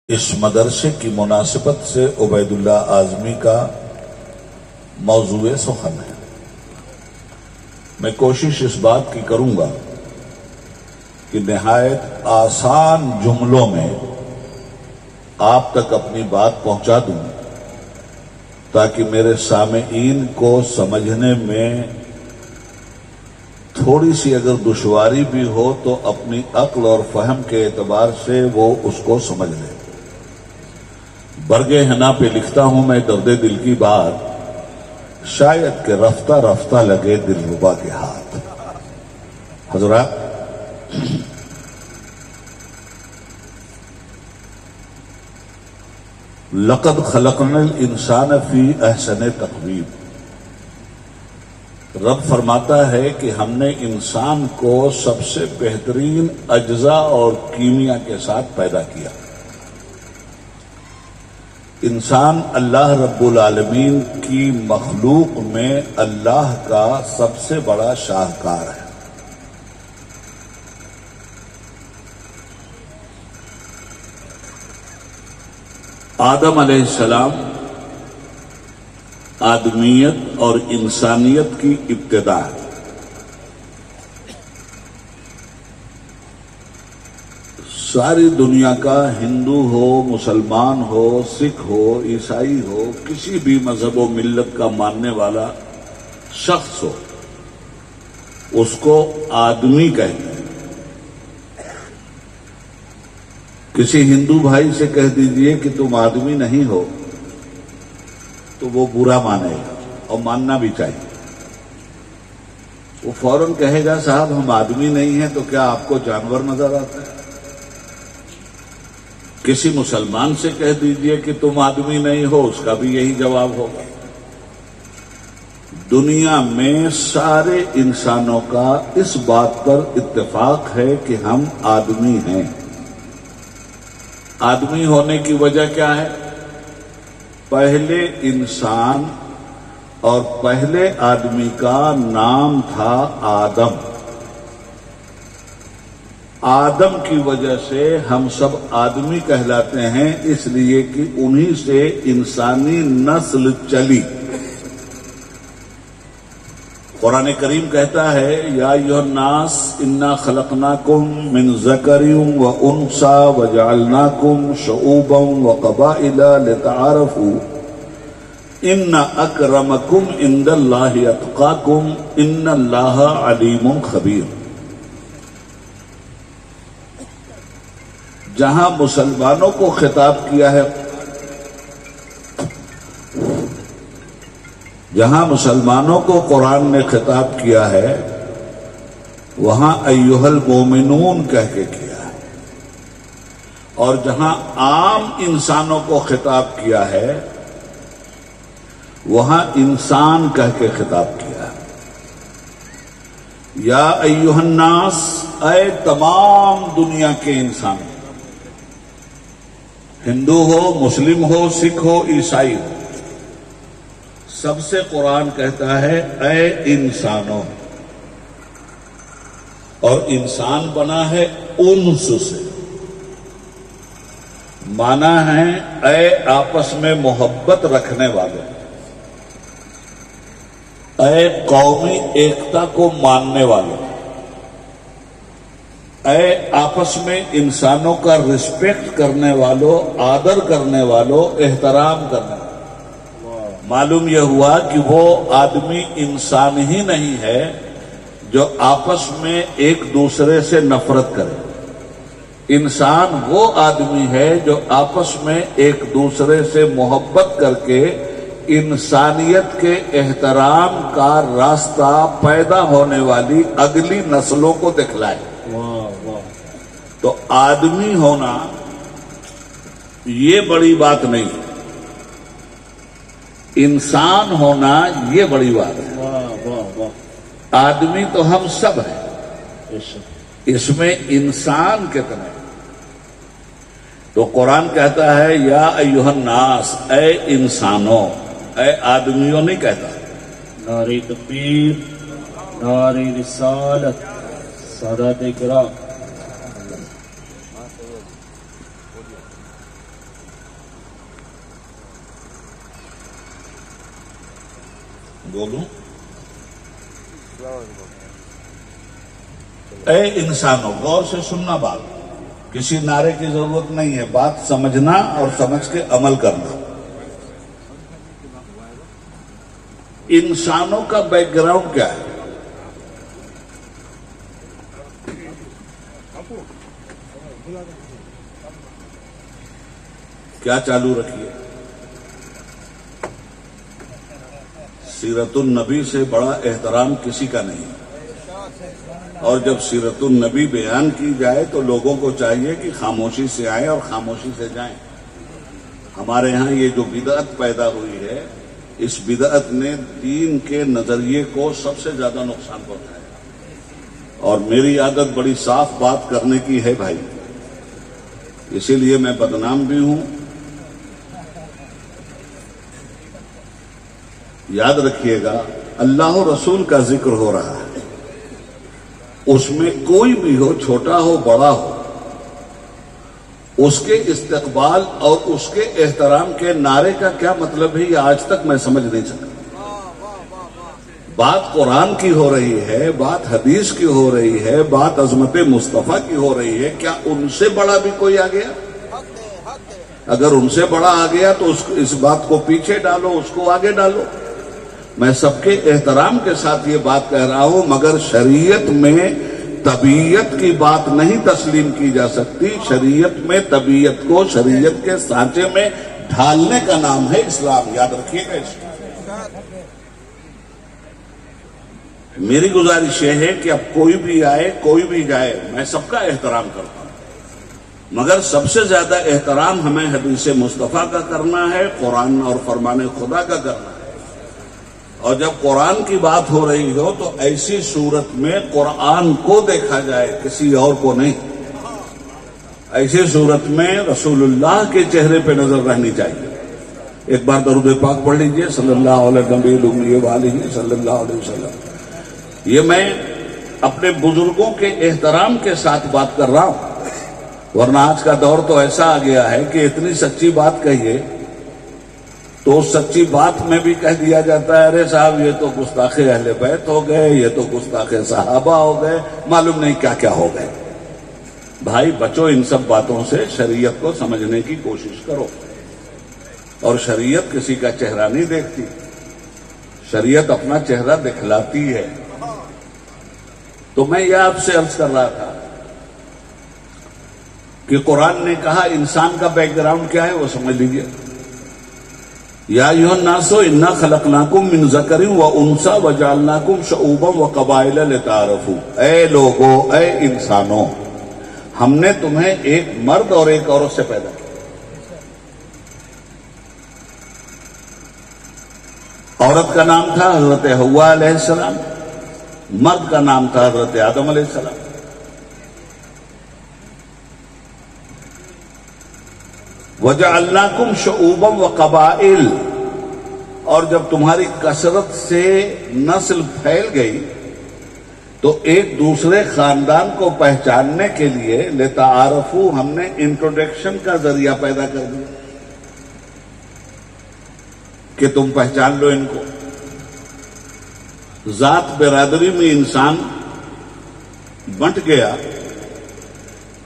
اس مدرسے کی مناسبت سے عبید اللہ اعظمی کا موضوع سخن ہے۔ میں کوشش اس بات کی کروں گا کہ نہایت آسان جملوں میں آپ تک اپنی بات پہنچا دوں تاکہ میرے سامعین کو سمجھنے میں تھوڑی سی اگر دشواری بھی ہو تو اپنی عقل اور فہم کے اعتبار سے وہ اس کو سمجھ لیں۔ برگِ حنا پہ لکھتا ہوں میں درد دل کی بات، شاید کہ رفتہ رفتہ لگے دلربا کے ہاتھ۔ حضرات، لقد خلقنا الانسان فی احسن تقویم، رب فرماتا ہے کہ ہم نے انسان کو سب سے بہترین اجزاء اور کیمیا کے ساتھ پیدا کیا۔ انسان اللہ رب العالمین کی مخلوق میں اللہ کا سب سے بڑا شاہکار ہے۔ آدم علیہ السلام آدمیت اور انسانیت کی ابتدا ہے۔ ساری دنیا کا ہندو ہو، مسلمان ہو، سکھ ہو، عیسائی ہو، کسی بھی مذہب و ملت کا ماننے والا شخص ہو، اس کو آدمی کہتے ہیں۔ کسی ہندو بھائی سے کہہ دیجئے کہ تم آدمی نہیں ہو تو وہ برا مانے گا، اور ماننا بھی چاہیے۔ وہ فوراً کہے گا صاحب ہم آدمی نہیں ہیں تو کیا آپ کو جانور نظر آتا ہے؟ کسی مسلمان سے کہہ دیجئے کہ تم آدمی نہیں ہو، اس کا بھی یہی جواب ہوگا۔ دنیا میں سارے انسانوں کا اس بات پر اتفاق ہے کہ ہم آدمی ہیں۔ آدمی ہونے کی وجہ کیا ہے؟ پہلے انسان اور پہلے آدمی کا نام تھا آدم۔ آدم کی وجہ سے ہم سب آدمی کہلاتے ہیں، اس لیے کہ انہی سے انسانی نسل چلی۔ قرآن کریم کہتا ہے یا ایھا الناس انا خلقناکم من ذکر و انثی وجعلناکم شعوبا وقبائل لتعارفوا ان اکرمکم عند اللہ اتقاکم ان اللہ علیم خبیر۔ جہاں مسلمانوں کو خطاب کیا ہے، جہاں مسلمانوں کو قرآن نے خطاب کیا ہے، وہاں ایھا المومنون کہہ کے کیا ہے، اور جہاں عام انسانوں کو خطاب کیا ہے وہاں انسان کہہ کے خطاب کیا ہے۔ یا ایھا الناس، اے تمام دنیا کے انسان، ہندو ہو، مسلم ہو، سکھ ہو، عیسائی ہو، سب سے قرآن کہتا ہے اے انسانوں، اور انسان بنا ہے انس سے، مانا ہے اے آپس میں محبت رکھنے والے، اے قومی ایکتا کو ماننے والے، اے آپس میں انسانوں کا رسپیکٹ کرنے والوں، آدر کرنے والوں، احترام کرنے والوں۔ معلوم یہ ہوا کہ وہ آدمی انسان ہی نہیں ہے جو آپس میں ایک دوسرے سے نفرت کرے۔ انسان وہ آدمی ہے جو آپس میں ایک دوسرے سے محبت کر کے انسانیت کے احترام کا راستہ پیدا ہونے والی اگلی نسلوں کو دکھلائے۔ تو آدمی ہونا یہ بڑی بات نہیں، انسان ہونا یہ بڑی بات ہے۔ آدمی تو ہم سب ہیں، اس میں انسان کتنے؟ تو قرآن کہتا ہے یا ایھا الناس، اے انسانوں، اے آدمیوں نہیں کہتا۔ نعرہ تکبیر، نعرہ رسالت، سادات کرام۔ بولوں؟ اے انسانوں، غور سے سننا بات، کسی نعرے کی ضرورت نہیں ہے، بات سمجھنا اور سمجھ کے عمل کرنا۔ انسانوں کا بیک گراؤنڈ کیا ہے؟ کیا چالو رکھیے؟ سیرت النبی سے بڑا احترام کسی کا نہیں، اور جب سیرت النبی بیان کی جائے تو لوگوں کو چاہیے کہ خاموشی سے آئیں اور خاموشی سے جائیں۔ ہمارے ہاں یہ جو بدعت پیدا ہوئی ہے، اس بدعت نے دین کے نظریے کو سب سے زیادہ نقصان پہنچایا، اور میری عادت بڑی صاف بات کرنے کی ہے بھائی، اسی لیے میں بدنام بھی ہوں۔ یاد رکھیے گا، اللہ و رسول کا ذکر ہو رہا ہے، اس میں کوئی بھی ہو، چھوٹا ہو بڑا ہو، اس کے استقبال اور اس کے احترام کے نعرے کا کیا مطلب ہے، یہ آج تک میں سمجھ نہیں سکا۔ بات قرآن کی ہو رہی ہے، بات حدیث کی ہو رہی ہے، بات عظمت مصطفیٰ کی ہو رہی ہے، کیا ان سے بڑا بھی کوئی آ گیا؟ اگر ان سے بڑا آ گیا تو اس بات کو پیچھے ڈالو، اس کو آگے ڈالو۔ میں سب کے احترام کے ساتھ یہ بات کہہ رہا ہوں، مگر شریعت میں طبیعت کی بات نہیں تسلیم کی جا سکتی۔ شریعت میں طبیعت کو شریعت کے سانچے میں ڈھالنے کا نام ہے اسلام، یاد رکھیے گا اس کو۔ میری گزارش یہ ہے کہ اب کوئی بھی آئے کوئی بھی جائے، میں سب کا احترام کرتا ہوں، مگر سب سے زیادہ احترام ہمیں حدیث مصطفیٰ کا کرنا ہے، قرآن اور فرمان خدا کا کرنا ہے۔ اور جب قرآن کی بات ہو رہی ہو تو ایسی صورت میں قرآن کو دیکھا جائے، کسی اور کو نہیں۔ ایسی صورت میں رسول اللہ کے چہرے پہ نظر رہنی چاہیے۔ ایک بار درود پاک پڑھ لیجئے، صلی اللہ علیہ نبی الامی وآلہ صلی اللہ علیہ وسلم۔ یہ میں اپنے بزرگوں کے احترام کے ساتھ بات کر رہا ہوں، ورنہ آج کا دور تو ایسا آ گیا ہے کہ اتنی سچی بات کہیے تو سچی بات میں بھی کہہ دیا جاتا ہے، ارے صاحب یہ تو گستاخ اہل بیت ہو گئے، یہ تو گستاخ صحابہ ہو گئے، معلوم نہیں کیا کیا ہو گئے۔ بھائی بچو ان سب باتوں سے، شریعت کو سمجھنے کی کوشش کرو۔ اور شریعت کسی کا چہرہ نہیں دیکھتی، شریعت اپنا چہرہ دکھلاتی ہے۔ تو میں یہ آپ سے عرض کر رہا تھا کہ قرآن نے کہا انسان کا بیک گراؤنڈ کیا ہے وہ سمجھ لیجئے۔ یا ایھا الناس انا خلقناکم من ذکر و انثی وجعلناکم شعوبا وقبائل لتعارفوا، اے لوگو، اے انسانوں، ہم نے تمہیں ایک مرد اور ایک عورت سے پیدا کیا۔ عورت کا نام تھا حضرت حوا علیہ السلام، مرد کا نام تھا حضرت آدم علیہ السلام۔ وَجَعَلْنَاكُمْ شُعُوبًا وَقَبَائِلَ، اور جب تمہاری کثرت سے نسل پھیل گئی تو ایک دوسرے خاندان کو پہچاننے کے لیے لِتَعَارَفُوا، ہم نے انٹروڈکشن کا ذریعہ پیدا کر دیا کہ تم پہچان لو ان کو۔ ذات برادری میں انسان بٹ گیا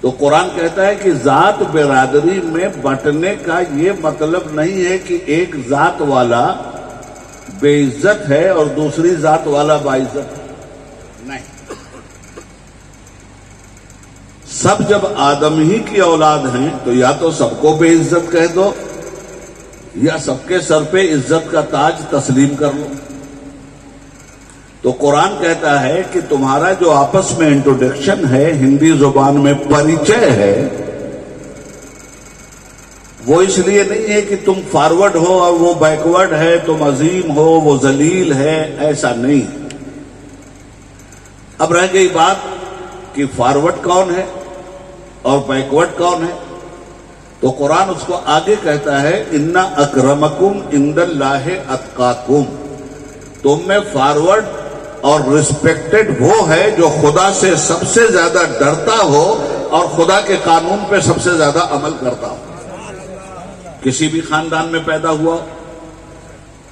تو قرآن کہتا ہے کہ ذات برادری میں بٹنے کا یہ مطلب نہیں ہے کہ ایک ذات والا بے عزت ہے اور دوسری ذات والا باعزت ہے، نہیں۔ سب جب آدم ہی کی اولاد ہیں تو یا تو سب کو بے عزت کہہ دو یا سب کے سر پہ عزت کا تاج تسلیم کر لو۔ تو قرآن کہتا ہے کہ تمہارا جو آپس میں انٹروڈکشن ہے، ہندی زبان میں پریچے ہے، وہ اس لیے نہیں ہے کہ تم فارورڈ ہو اور وہ بیکورڈ ہے، تم عظیم ہو وہ ذلیل ہے، ایسا نہیں۔ اب رہ گئی بات کہ فارورڈ کون ہے اور بیکورڈ کون ہے، تو قرآن اس کو آگے کہتا ہے اِنَّ أَكْرَمَكُمْ عِندَ اللَّهِ أَتْقَاكُمْ، تم میں فارورڈ اور ریسپیکٹڈ وہ ہے جو خدا سے سب سے زیادہ ڈرتا ہو اور خدا کے قانون پہ سب سے زیادہ عمل کرتا ہو۔ کسی بھی خاندان میں پیدا ہوا،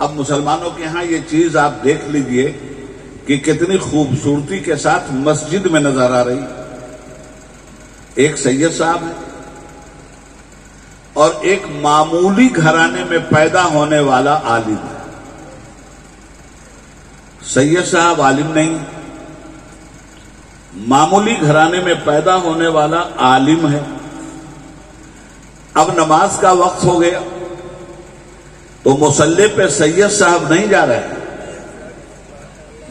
اب مسلمانوں کے ہاں یہ چیز آپ دیکھ لیجئے کہ کتنی خوبصورتی کے ساتھ مسجد میں نظر آ رہی. ایک سید صاحب ہے اور ایک معمولی گھرانے میں پیدا ہونے والا عالم ہے. سید صاحب عالم نہیں، معمولی گھرانے میں پیدا ہونے والا عالم ہے. اب نماز کا وقت ہو گیا تو مصلی پہ سید صاحب نہیں جا رہے ہیں.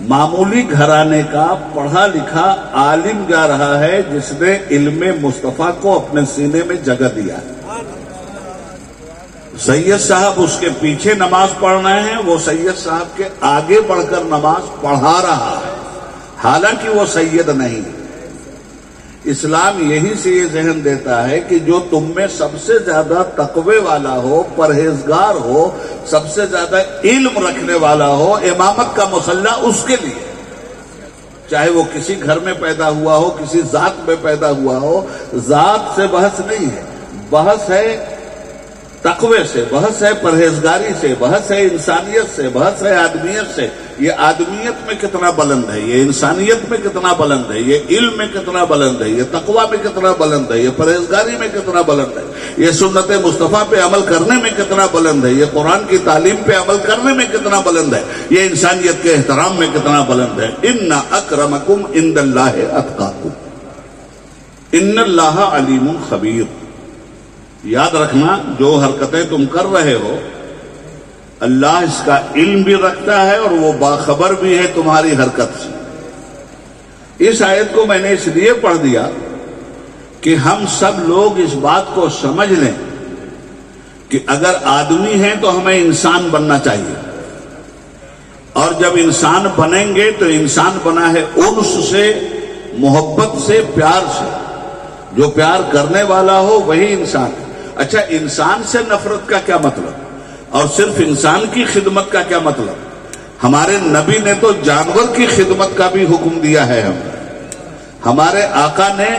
معمولی گھرانے کا پڑھا لکھا عالم جا رہا ہے جس نے علم مصطفیٰ کو اپنے سینے میں جگہ دیا ہے. سید صاحب اس کے پیچھے نماز پڑھ رہے ہیں، وہ سید صاحب کے آگے بڑھ کر نماز پڑھا رہا ہے، حالانکہ وہ سید نہیں. اسلام یہی سے یہ ذہن دیتا ہے کہ جو تم میں سب سے زیادہ تقوی والا ہو، پرہیزگار ہو، سب سے زیادہ علم رکھنے والا ہو، امامت کا مصلی اس کے لیے، چاہے وہ کسی گھر میں پیدا ہوا ہو، کسی ذات میں پیدا ہوا ہو. ذات سے بحث نہیں ہے، بحث ہے تقوی سے، بحث ہے پرہیزگاری سے، بحث ہے انسانیت سے، بحث ہے آدمیت سے. یہ آدمیت میں کتنا بلند ہے، یہ انسانیت میں کتنا بلند ہے، یہ علم میں کتنا بلند ہے، یہ تقوی میں کتنا بلند ہے، یہ پرہیزگاری میں کتنا بلند ہے، یہ سنت مصطفیٰ پہ عمل کرنے میں کتنا بلند ہے، یہ قرآن کی تعلیم پہ عمل کرنے میں کتنا بلند ہے، یہ انسانیت کے احترام میں کتنا بلند ہے. ان اکرمکم عند اللہ اتقاکم ان اللہ علیم خبیر. یاد رکھنا جو حرکتیں تم کر رہے ہو اللہ اس کا علم بھی رکھتا ہے اور وہ باخبر بھی ہے تمہاری حرکت سے. اس آیت کو میں نے اس لیے پڑھ دیا کہ ہم سب لوگ اس بات کو سمجھ لیں کہ اگر آدمی ہیں تو ہمیں انسان بننا چاہیے، اور جب انسان بنیں گے تو انسان بنا ہے انس سے، محبت سے، پیار سے. جو پیار کرنے والا ہو وہی انسان ہے. اچھا، انسان سے نفرت کا کیا مطلب اور صرف انسان کی خدمت کا کیا مطلب؟ ہمارے نبی نے تو جانور کی خدمت کا بھی حکم دیا ہے. ہمارے آقا نے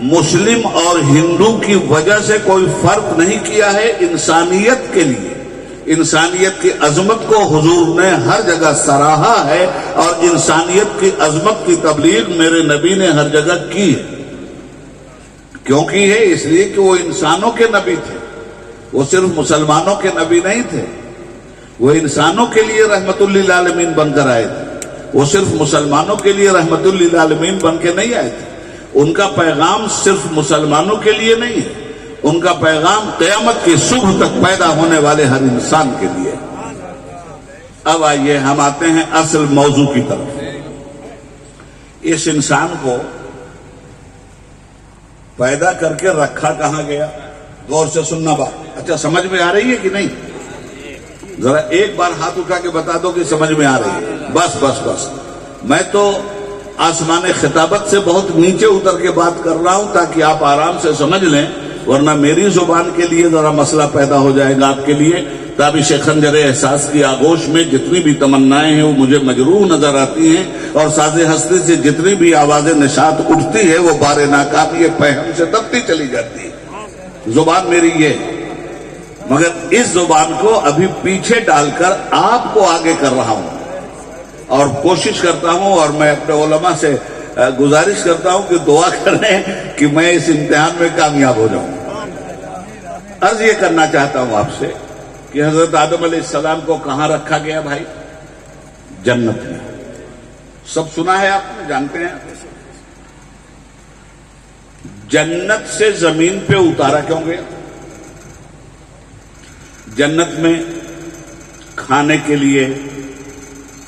مسلم اور ہندو کی وجہ سے کوئی فرق نہیں کیا ہے. انسانیت کے لیے، انسانیت کی عظمت کو حضور نے ہر جگہ سراہا ہے، اور انسانیت کی عظمت کی تبلیغ میرے نبی نے ہر جگہ کی ہے. کیوں کی ہے؟ اس لیے کہ وہ انسانوں کے نبی تھے، وہ صرف مسلمانوں کے نبی نہیں تھے. وہ انسانوں کے لیے رحمت للعالمین بن کر آئے تھے، وہ صرف مسلمانوں کے لیے رحمت للعالمین بن کے نہیں آئے تھے. ان کا پیغام صرف مسلمانوں کے لیے نہیں ہے، ان کا پیغام قیامت کی صبح تک پیدا ہونے والے ہر انسان کے لیے. اب آئیے ہم آتے ہیں اصل موضوع کی طرف. اس انسان کو پیدا کر کے رکھا کہاں گیا؟ غور سے سننا بات. اچھا، سمجھ میں آ رہی ہے کہ نہیں؟ ذرا ایک بار ہاتھ اٹھا کے بتا دو کہ سمجھ میں آ رہی ہے. بس بس بس. میں تو آسمان خطابت سے بہت نیچے اتر کے بات کر رہا ہوں تاکہ آپ آرام سے سمجھ لیں، ورنہ میری زبان کے لیے ذرا مسئلہ پیدا ہو جائے گا آپ کے لیے. تابش خنجر احساس کی آغوش میں جتنی بھی تمنائیں ہیں وہ مجھے مجروح نظر آتی ہیں، اور ساز ہستی سے جتنی بھی آواز نشاط اٹھتی ہے وہ بار ناکامی پہم سے دبتی چلی جاتی ہے. زبان میری یہ ہے، مگر اس زبان کو ابھی پیچھے ڈال کر آپ کو آگے کر رہا ہوں، اور کوشش کرتا ہوں اور میں اپنے علماء سے گزارش کرتا ہوں کہ دعا کریں کہ میں اس امتحان میں کامیاب ہو جاؤں. عرض یہ کرنا چاہتا ہوں آپ سے کہ حضرت آدم علیہ السلام کو کہاں رکھا گیا بھائی؟ جنت میں. سب سنا ہے آپ نے، جانتے ہیں. جنت سے زمین پہ اتارا کیوں گیا؟ جنت میں کھانے کے لیے،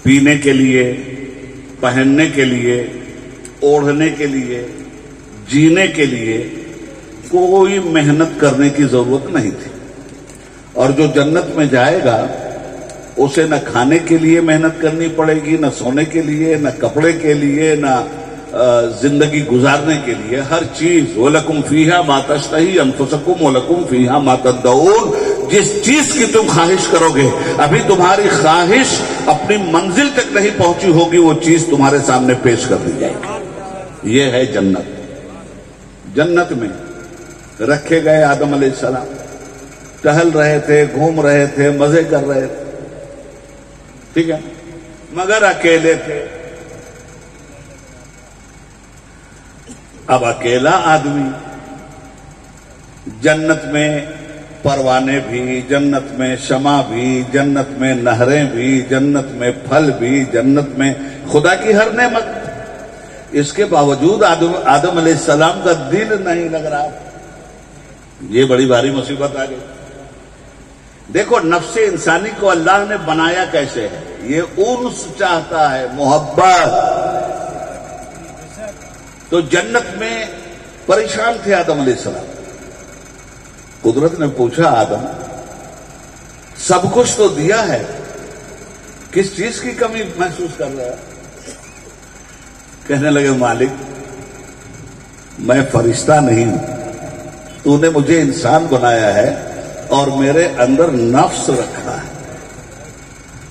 پینے کے لیے، پہننے کے لیے، اوڑھنے کے لیے، جینے کے لیے کوئی محنت کرنے کی ضرورت نہیں تھی. اور جو جنت میں جائے گا اسے نہ کھانے کے لیے محنت کرنی پڑے گی، نہ سونے کے لیے، نہ کپڑے کے لیے، نہ زندگی گزارنے کے لیے. ہر چیز وَلَكُمْ فِيهَا مَا تَشْتَهِي أَنفُسُكُمْ وَلَكُمْ فِيهَا مَا تَدَّعُونَ. جس چیز کی تم خواہش کرو گے، ابھی تمہاری خواہش اپنی منزل تک نہیں پہنچی ہوگی، وہ چیز تمہارے سامنے پیش کر دی جائے گی. یہ ہے جنت. جنت میں رکھے گئے آدم علیہ السلام، ٹہل رہے تھے، گھوم رہے تھے، مزے کر رہے تھے. ٹھیک ہے، مگر اکیلے تھے. اب اکیلا آدمی، جنت میں پروانے بھی، جنت میں شمع بھی، جنت میں نہریں بھی، جنت میں پھل بھی، جنت میں خدا کی ہر نعمت، اس کے باوجود آدم علیہ السلام کا دل نہیں لگ رہا. یہ بڑی بھاری مصیبت آ گئی. دیکھو نفس انسانی کو اللہ نے بنایا کیسے ہے. یہ انس چاہتا ہے، محبت. تو جنت میں پریشان تھے آدم علیہ السلام. قدرت نے پوچھا آدم سب کچھ تو دیا ہے، کس چیز کی کمی محسوس کر رہا ہے؟ کہنے لگے مالک میں فرشتہ نہیں ہوں، تو نے مجھے انسان بنایا ہے اور میرے اندر نفس رکھا ہے،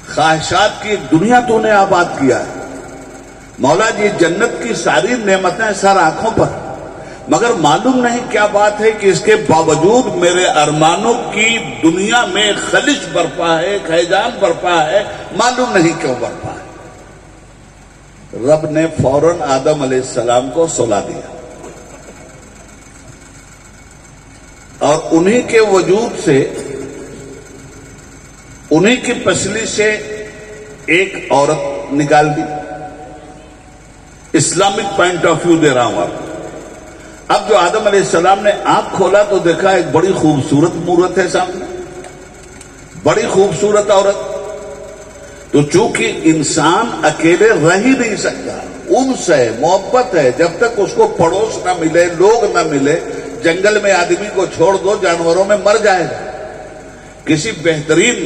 خواہشات کی ایک دنیا تو نے آباد کیا ہے. مولا یہ جنت کی ساری نعمتیں سر آنکھوں پر، مگر معلوم نہیں کیا بات ہے کہ اس کے باوجود میرے ارمانوں کی دنیا میں خلش برپا ہے، خیجان برپا ہے، معلوم نہیں کیوں برپا ہے. رب نے فوراً آدم علیہ السلام کو سلا دیا اور انہی کے وجود سے، انہی کی پسلی سے ایک عورت نکال دی. اسلامک پوائنٹ آف ویو دے رہا ہوں آپ کو. اب جو آدم علیہ السلام نے آنکھ کھولا تو دیکھا ایک بڑی خوبصورت مورت ہے سامنے، بڑی خوبصورت عورت. تو چونکہ انسان اکیلے رہ ہی نہیں سکتا، انس ہے، محبت ہے. جب تک اس کو پڑوس نہ ملے، لوگ نہ ملے، جنگل میں آدمی کو چھوڑ دو جانوروں میں مر جائے گا. کسی بہترین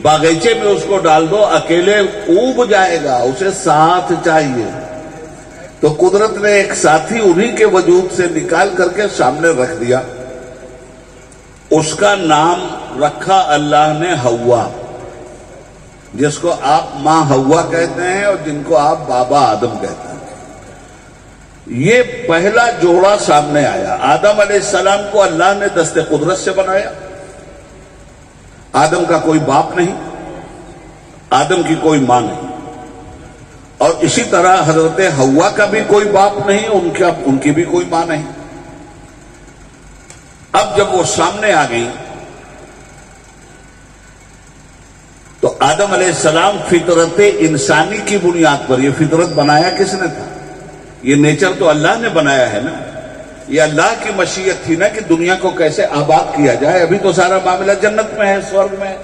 باغیچے میں اس کو ڈال دو، اکیلے اوب جائے گا، اسے ساتھ چاہیے. تو قدرت نے ایک ساتھی انہی کے وجود سے نکال کر کے سامنے رکھ دیا. اس کا نام رکھا اللہ نے ہوا، جس کو آپ ماں ہوا کہتے ہیں اور جن کو آپ بابا آدم کہتے ہیں. یہ پہلا جوڑا سامنے آیا. آدم علیہ السلام کو اللہ نے دست قدرت سے بنایا. آدم کا کوئی باپ نہیں، آدم کی کوئی ماں نہیں، اور اسی طرح حضرت ہوا کا بھی کوئی باپ نہیں، ان کی بھی کوئی ماں نہیں. اب جب وہ سامنے آ گئی تو آدم علیہ السلام فطرت انسانی کی بنیاد پر، یہ فطرت بنایا کس نے تھا؟ یہ نیچر تو اللہ نے بنایا ہے نا. یہ اللہ کی مشیت تھی نا کہ دنیا کو کیسے آباد کیا جائے. ابھی تو سارا معاملہ جنت میں ہے، سورگ میں ہے.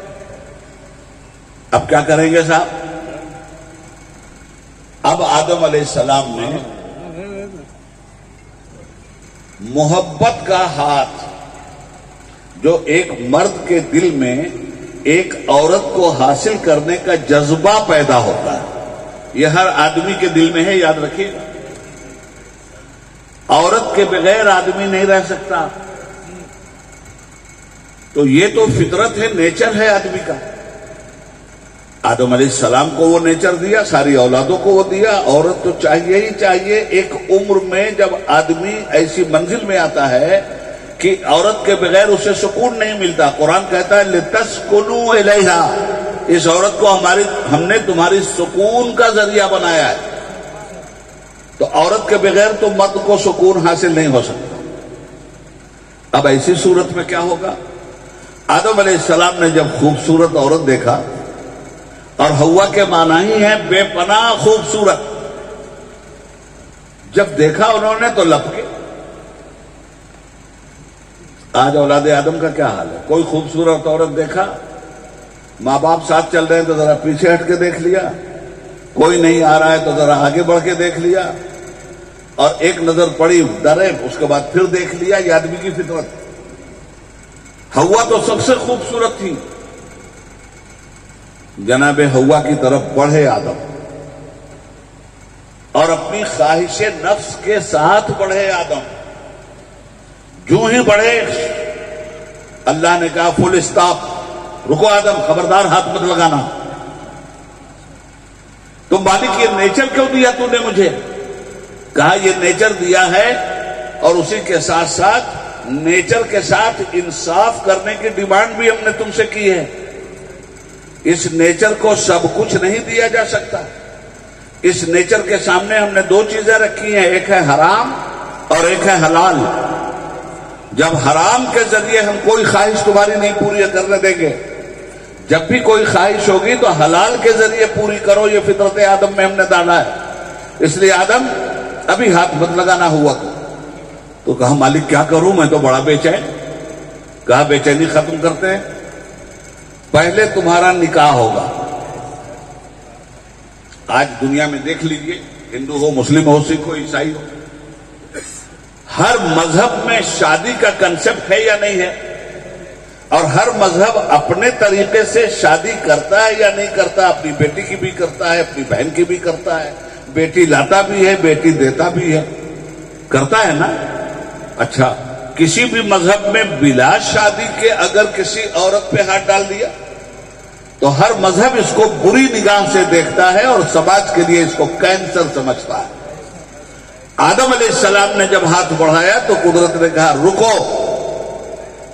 اب کیا کریں گے صاحب؟ اب آدم علیہ السلام نے محبت کا ہاتھ، جو ایک مرد کے دل میں ایک عورت کو حاصل کرنے کا جذبہ پیدا ہوتا ہے، یہ ہر آدمی کے دل میں ہے، یاد رکھیے گا. عورت کے بغیر آدمی نہیں رہ سکتا. تو یہ تو فطرت ہے، نیچر ہے آدمی کا. آدم علیہ السلام کو وہ نیچر دیا، ساری اولادوں کو وہ دیا. عورت تو چاہیے ہی چاہیے. ایک عمر میں جب آدمی ایسی منزل میں آتا ہے کہ عورت کے بغیر اسے سکون نہیں ملتا. قرآن کہتا ہے لِتَسْكُنُوا إِلَيْهَا، اس عورت کو ہم نے تمہاری سکون کا ذریعہ بنایا ہے. تو عورت کے بغیر تو مرد کو سکون حاصل نہیں ہو سکتا. اب ایسی صورت میں کیا ہوگا؟ آدم علیہ السلام نے جب خوبصورت عورت دیکھا، اور ہوا کے معنی ہی ہے بے پناہ خوبصورت، جب دیکھا انہوں نے تو لپکے. آج اولاد آدم کا کیا حال ہے؟ کوئی خوبصورت عورت دیکھا، ماں باپ ساتھ چل رہے ہیں تو ذرا پیچھے ہٹ کے دیکھ لیا، کوئی نہیں آ رہا ہے تو ذرا آگے بڑھ کے دیکھ لیا، اور ایک نظر پڑی ڈرے، اس کے بعد پھر دیکھ لیا. یہ آدمی کی فطرت. ہوا تو سب سے خوبصورت تھی. جناب ہوا کی طرف بڑھے آدم، اور اپنی خواہش نفس کے ساتھ بڑھے آدم. جو ہی بڑھے اللہ نے کہا فل اسٹاپ، رکو آدم، خبردار ہاتھ مت لگانا. تو مالک یہ نیچر کیوں دیا تو نے مجھے؟ کہا یہ نیچر دیا ہے، اور اسی کے ساتھ ساتھ نیچر کے ساتھ انصاف کرنے کی ڈیمانڈ بھی ہم نے تم سے کی ہے. اس نیچر کو سب کچھ نہیں دیا جا سکتا. اس نیچر کے سامنے ہم نے دو چیزیں رکھی ہیں، ایک ہے حرام اور ایک ہے حلال. جب حرام کے ذریعے ہم کوئی خواہش تمہاری نہیں پوری کرنے دیں گے، جب بھی کوئی خواہش ہوگی تو حلال کے ذریعے پوری کرو. یہ فطرت آدم میں ہم نے ڈالا ہے. اس لیے آدم ابھی ہاتھ مت لگانا ہوا تو کہا مالک کیا کروں، میں تو بڑا بے چین. کہا بے چینی ختم کرتے ہیں، پہلے تمہارا نکاح ہوگا. آج دنیا میں دیکھ لیجئے، ہندو ہو، مسلم ہو، سکھ ہو، عیسائی ہو، ہر مذہب میں شادی کا کنسپٹ ہے یا نہیں ہے، اور ہر مذہب اپنے طریقے سے شادی کرتا ہے یا نہیں کرتا. اپنی بیٹی کی بھی کرتا ہے، اپنی بہن کی بھی کرتا ہے، بیٹی لاتا بھی ہے، بیٹی دیتا بھی ہے، کرتا ہے نا. اچھا، کسی بھی مذہب میں بلا شادی کے اگر کسی عورت پہ ہاتھ ڈال دیا تو ہر مذہب اس کو بری نگاہ سے دیکھتا ہے اور سماج کے لیے اس کو کینسر سمجھتا ہے. آدم علیہ السلام نے جب ہاتھ بڑھایا تو قدرت نے کہا رکو،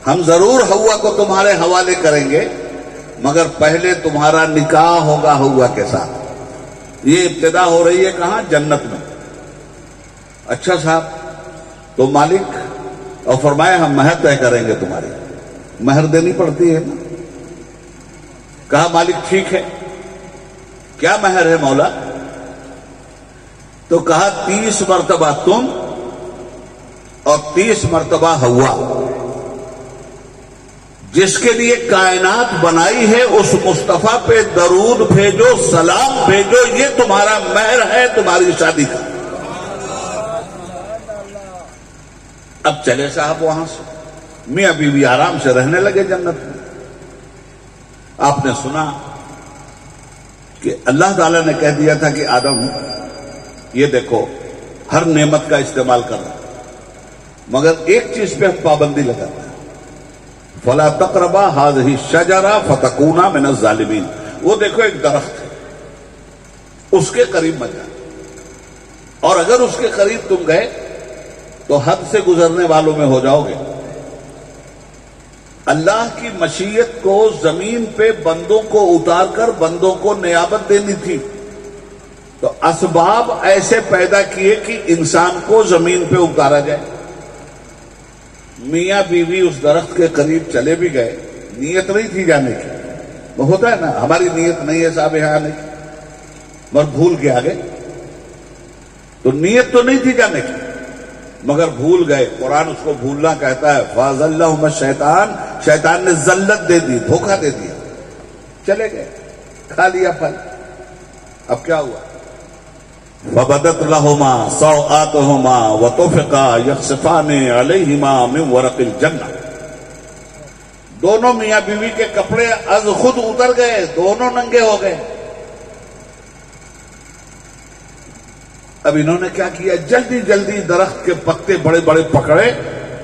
ہم ضرور ہوا کو تمہارے حوالے کریں گے، مگر پہلے تمہارا نکاح ہوگا ہوا کے ساتھ. یہ ابتدا ہو رہی ہے کہاں؟ جنت میں. اچھا صاحب، تو مالک اور فرمایا ہم مہر طے کریں گے، تمہاری مہر دینی پڑتی ہے نا. کہا مالک ٹھیک ہے، کیا مہر ہے مولا؟ تو کہا 30 مرتبہ تم اور 30 مرتبہ ہوا. جس کے لیے کائنات بنائی ہے اس مصطفیٰ پہ درود بھیجو، سلام بھیجو، یہ تمہارا مہر ہے تمہاری شادی کا. اب چلے صاحب وہاں سے، میاں بیوی آرام سے رہنے لگے جنت میں. آپ نے سنا کہ اللہ تعالیٰ نے کہہ دیا تھا کہ آدم یہ دیکھو ہر نعمت کا استعمال کرنا، مگر ایک چیز پہ ہم پابندی لگاتے ہیں، فلا تقربا هذه الشجرة فتكونا من الظالمین. وہ دیکھو ایک درخت ہے، اس کے قریب مت جانا، اور اگر اس کے قریب تم گئے تو حد سے گزرنے والوں میں ہو جاؤ گے. اللہ کی مشیت کو زمین پہ بندوں کو اتار کر بندوں کو نیابت دینی تھی، تو اسباب ایسے پیدا کیے کہ انسان کو زمین پہ اتارا جائے. میاں بیوی اس درخت کے قریب چلے بھی گئے، نیت نہیں تھی جانے کی. وہ ہوتا ہے نا، ہماری نیت نہیں ہے صاحب یہاں آنے کی، مگر بھول کے آگے. تو نیت تو نہیں تھی جانے کی مگر بھول گئے. قرآن اس کو بھولنا کہتا ہے. فَأَزَلَّهُمَا الشَّيْطَانُ، شیطان نے ذلت دے دی، دھوکہ دے دیا، چلے گئے، کھا لیا پھل. اب کیا ہوا؟ فَبَدَتْ لَهُمَا سَوْآتُهُمَا وَطَفِقَا يَخْصِفَانِ عَلَيْهِمَا مِنْ وَرَقِ الْجَنَّةِ. دونوں میاں بیوی کے کپڑے از خود اتر گئے، دونوں ننگے ہو گئے. اب انہوں نے کیا کیا؟ جلدی جلدی درخت کے پتے بڑے بڑے پکڑے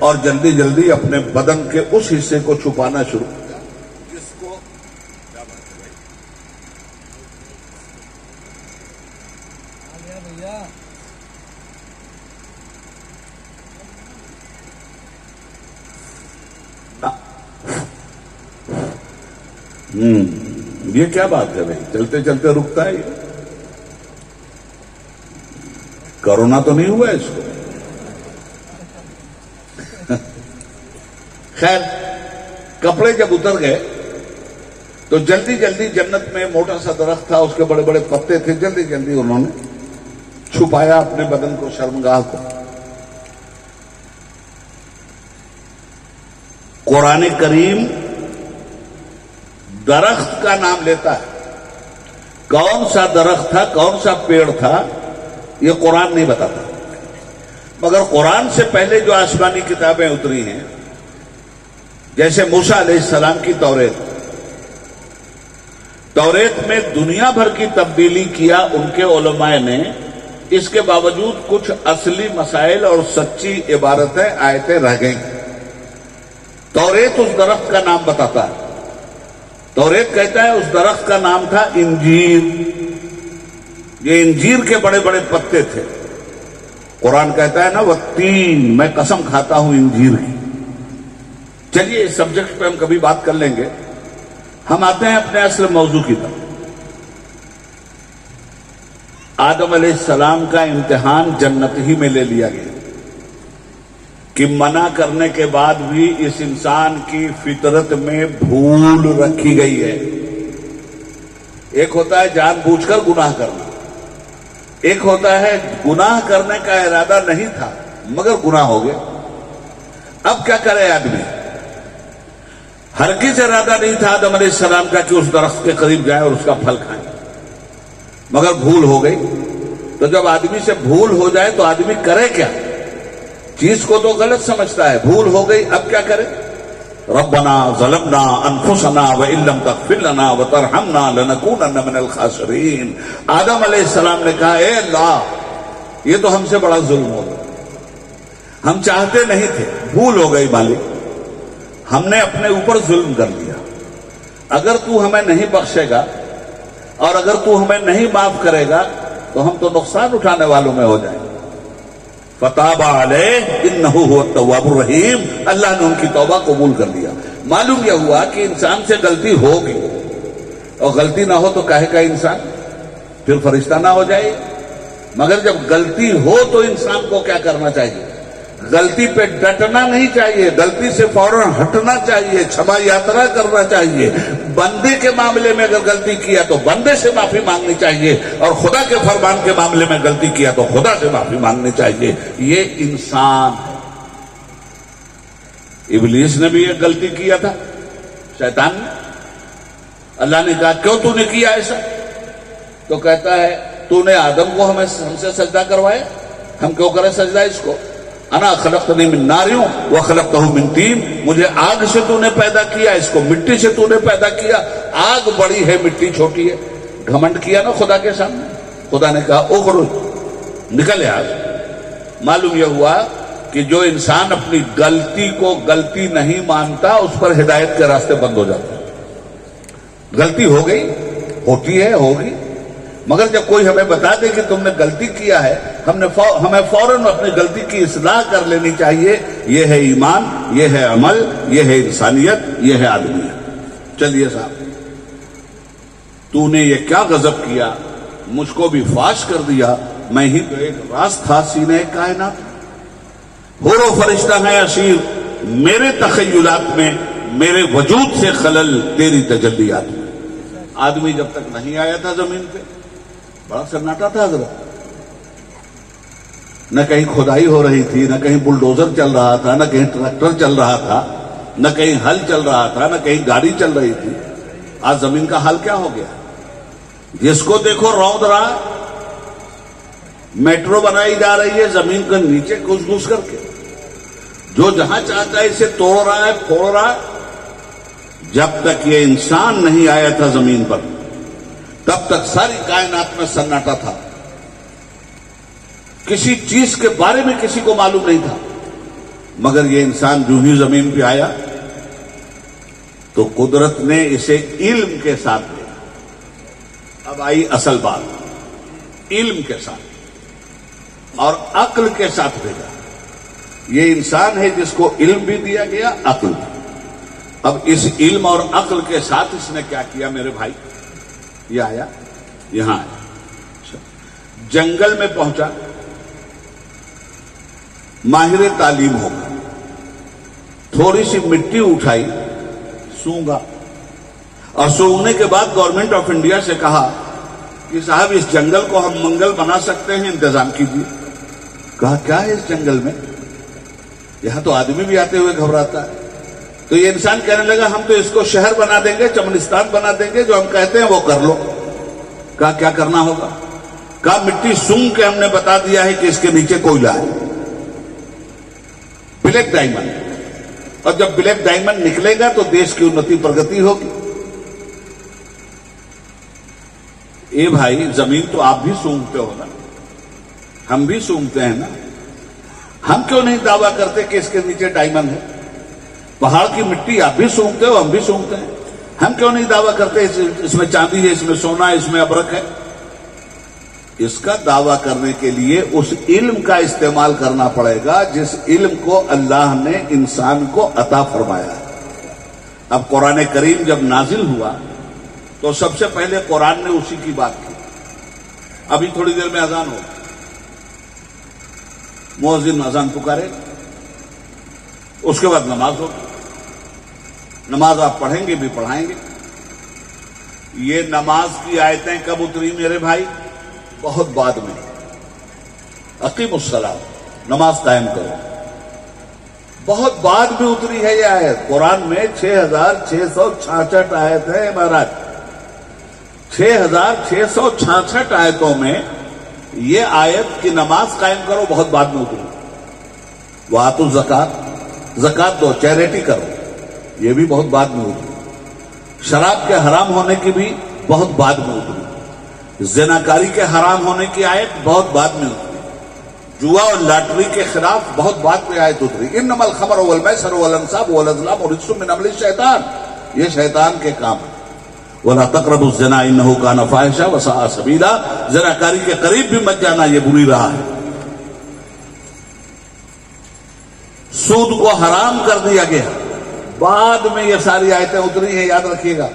اور جلدی جلدی اپنے بدن کے اس حصے کو چھپانا شروع کیا جس کو یہ کیا بات ہے بھائی؟ چلتے چلتے رکتا ہے یہ؟ کرونا تو نہیں ہوا اس کو؟ خیر، کپڑے جب اتر گئے تو جلدی جلدی جنت میں موٹا سا درخت تھا، اس کے بڑے بڑے پتے تھے، جلدی جلدی انہوں نے چھپایا اپنے بدن کو، شرمگاہ کو. قرآن کریم درخت کا نام لیتا ہے. کون سا درخت تھا، کون سا پیڑ تھا، یہ قرآن نہیں بتاتا. مگر قرآن سے پہلے جو آسمانی کتابیں اتری ہیں، جیسے موسیٰ علیہ السلام کی توریت میں دنیا بھر کی تبدیلی کیا ان کے علماء نے. اس کے باوجود کچھ اصلی مسائل اور سچی عبارتیں، آیتیں رہ گئیں. توریت اس درخت کا نام بتاتا ہے. توریت کہتا ہے اس درخت کا نام تھا انجیر. یہ انجیر کے بڑے بڑے پتے تھے. قرآن کہتا ہے نا والتین، میں قسم کھاتا ہوں انجیر کی. چلیے اس سبجیکٹ پہ ہم کبھی بات کر لیں گے. ہم آتے ہیں اپنے اصل موضوع کی طرف. آدم علیہ السلام کا امتحان جنت ہی میں لے لیا گیا کہ منع کرنے کے بعد بھی اس انسان کی فطرت میں بھول رکھی گئی ہے. ایک ہوتا ہے جان بوجھ کر گناہ کرنا، ایک ہوتا ہے گناہ کرنے کا ارادہ نہیں تھا مگر گناہ ہو گیا. اب کیا کرے آدمی؟ ہرگز ارادہ نہیں تھا آدم علیہ السلام کا کہ اس درخت کے قریب جائے اور اس کا پھل کھائیں، مگر بھول ہو گئی. تو جب آدمی سے بھول ہو جائے تو آدمی کرے کیا؟ چیز کو تو غلط سمجھتا ہے، بھول ہو گئی اب کیا کرے؟ ربنا ظلمنا انفسنا وان لم تغفر لنا وترحمنا لنكونن من الخاسرین. آدم علیہ السلام نے کہا اے اللہ یہ تو ہم سے بڑا ظلم ہو گیا، ہم چاہتے نہیں تھے، بھول ہو گئی مالک، ہم نے اپنے اوپر ظلم کر لیا. اگر تو ہمیں نہیں بخشے گا اور اگر تو ہمیں نہیں معاف کرے گا تو ہم تو نقصان اٹھانے والوں میں ہو جائیں. فتاب علیہ انہ هو التواب الرحیم. اللہ نے ان کی توبہ قبول کر لیا. معلوم یہ ہوا کہ انسان سے غلطی ہوگی اور غلطی نہ ہو تو کہے کا انسان پھر فرشتہ نہ ہو جائے. مگر جب غلطی ہو تو انسان کو کیا کرنا چاہیے؟ غلطی پہ ڈٹنا نہیں چاہیے، غلطی سے فوراً ہٹنا چاہیے، چھما یاترا کرنا چاہیے. بندے کے معاملے میں اگر غلطی کیا تو بندے سے معافی مانگنی چاہیے، اور خدا کے فرمان کے معاملے میں غلطی کیا تو خدا سے معافی مانگنی چاہیے. یہ انسان ہے. ابلیس نے بھی ایک غلطی کیا تھا، شیطان نے. اللہ نے کہا کیوں تو نے کیا ایسا؟ تو کہتا ہے تو نے آدم کو ہم سے سجدہ کروایا، ہم کیوں کریں سجدہ اس کو؟ انا خلقتنی من نار وخلقتہ من طین. مجھے آگ سے تو نے پیدا کیا، اس کو مٹی سے تو نے پیدا کیا. آگ بڑی ہے مٹی چھوٹی ہے. گھمنڈ کیا نا خدا کے سامنے. خدا نے کہا اخرج، نکل یہاں سے. معلوم یہ ہوا کہ جو انسان اپنی غلطی کو غلطی نہیں مانتا اس پر ہدایت کے راستے بند ہو جاتے ہیں. غلطی ہو گئی، ہوتی ہے، ہوگی، مگر جب کوئی ہمیں بتا دے کہ تم نے غلطی کیا ہے ہمیں فوراً اپنی غلطی کی اصلاح کر لینی چاہیے. یہ ہے ایمان، یہ ہے عمل، یہ ہے انسانیت، یہ ہے آدمیت. چلیے صاحب، تو نے یہ کیا غضب کیا، مجھ کو بھی فاش کر دیا. میں ہی تو ایک راز تھا سینے کائنات. حور و فرشتہ ہیں اسیر میرے تخیلات میں، میرے وجود سے خلل تیری تجلیات میں. آدمی جب تک نہیں آیا تھا زمین پہ بڑا سناٹا تھا حضرت. نہ کہیں کھدائی ہو رہی تھی، نہ کہیں بلڈوزر چل رہا تھا، نہ کہیں ٹریکٹر چل رہا تھا، نہ کہیں ہل چل رہا تھا، نہ کہیں گاڑی چل رہی تھی. آج زمین کا حال کیا ہو گیا؟ جس کو دیکھو روند رہا. میٹرو بنائی جا رہی ہے زمین کے نیچے گھس گھس کر کے، جو جہاں چاہتا ہے اسے توڑ رہا ہے، پھوڑ رہا ہے. جب تک یہ انسان نہیں آیا تھا زمین پر تب تک ساری کائنات میں سناٹا تھا. کسی چیز کے بارے میں کسی کو معلوم نہیں تھا. مگر یہ انسان جو ہی زمین پہ آیا تو قدرت نے اسے علم کے ساتھ دیا. اب آئی اصل بات، علم کے ساتھ اور عقل کے ساتھ بھیجا. یہ انسان ہے جس کو علم بھی دیا گیا، عقل بھی. اب اس علم اور عقل کے ساتھ اس نے کیا کیا میرے بھائی؟ یہ آیا، یہاں آیا، جنگل میں پہنچا، ماہر تعلیم ہوگا، تھوڑی سی مٹی اٹھائی، سونگا، اور سونگنے کے بعد گورنمنٹ آف انڈیا سے کہا کہ صاحب اس جنگل کو ہم منگل بنا سکتے ہیں، انتظام کیجیے. کہا کیا ہے اس جنگل میں؟ یہاں تو آدمی بھی آتے ہوئے گھبراتا ہے. تو یہ انسان کہنے لگا ہم تو اس کو شہر بنا دیں گے، چمنستان بنا دیں گے، جو ہم کہتے ہیں وہ کر لو. کہا کیا کرنا ہوگا؟ کہا مٹی سونگ کے ہم نے بتا دیا ہے کہ اس کے نیچے کوئلہ ہے، بلیک ڈائمنڈ. اور جب بلیک ڈائمنڈ نکلے گا تو دیش کی انتی پرگتی ہوگی. اے بھائی زمین تو آپ بھی سونگتے ہو نا، ہم بھی سونگتے ہیں نا. ہم کیوں نہیں دعویٰ کرتے کہ اس کے نیچے ڈائمنڈ ہے؟ پہاڑ کی مٹی آپ بھی سونگتے ہو، ہم بھی سونگتے ہیں. ہم کیوں نہیں دعویٰ کرتے اس میں چاندی ہے، اس میں سونا ہے، اس میں ابرک ہے؟ اس کا دعویٰ کرنے کے لیے اس علم کا استعمال کرنا پڑے گا جس علم کو اللہ نے انسان کو عطا فرمایا ہے. اب قرآن کریم جب نازل ہوا تو سب سے پہلے قرآن نے اسی کی بات کی. ابھی تھوڑی دیر میں اذان ہو، مؤذن اذان پکارے، اس کے بعد نماز ہوگی. نماز آپ پڑھیں گے بھی پڑھائیں گے. یہ نماز کی آیتیں کب اتری میرے بھائی؟ بہت بعد میں. اقیم الصلاۃ، نماز قائم کرو، بہت بعد میں اتری ہے یہ آیت. قرآن میں 6666 آیت ہے مہاراج. 6666 آیتوں میں یہ آیت کی نماز قائم کرو بہت بعد میں اتری. وآتوا الزکات، زکات دو، چیریٹی کرو، یہ بھی بہت بعد میں اتری. شراب کے حرام ہونے کی بھی بہت بعد میں اتری. زناکاری کے حرام ہونے کی آیت بہت بعد میں اتری. جوا اور لاٹری کے خلاف بہت بعد میں آیت اتری. انما الخمر والمیسر والانصاب والازلام رجس من عمل الشیطان، یہ شیطان کے کام ہے. ولا تقربوا الزنا انه كان فاحشا وساء سبیلا، زناکاری کے قریب بھی مت جانا، یہ بری راہ ہے. سود کو حرام کر دیا گیا، بعد میں یہ ساری آیتیں اتری ہیں، یاد رکھیے گا.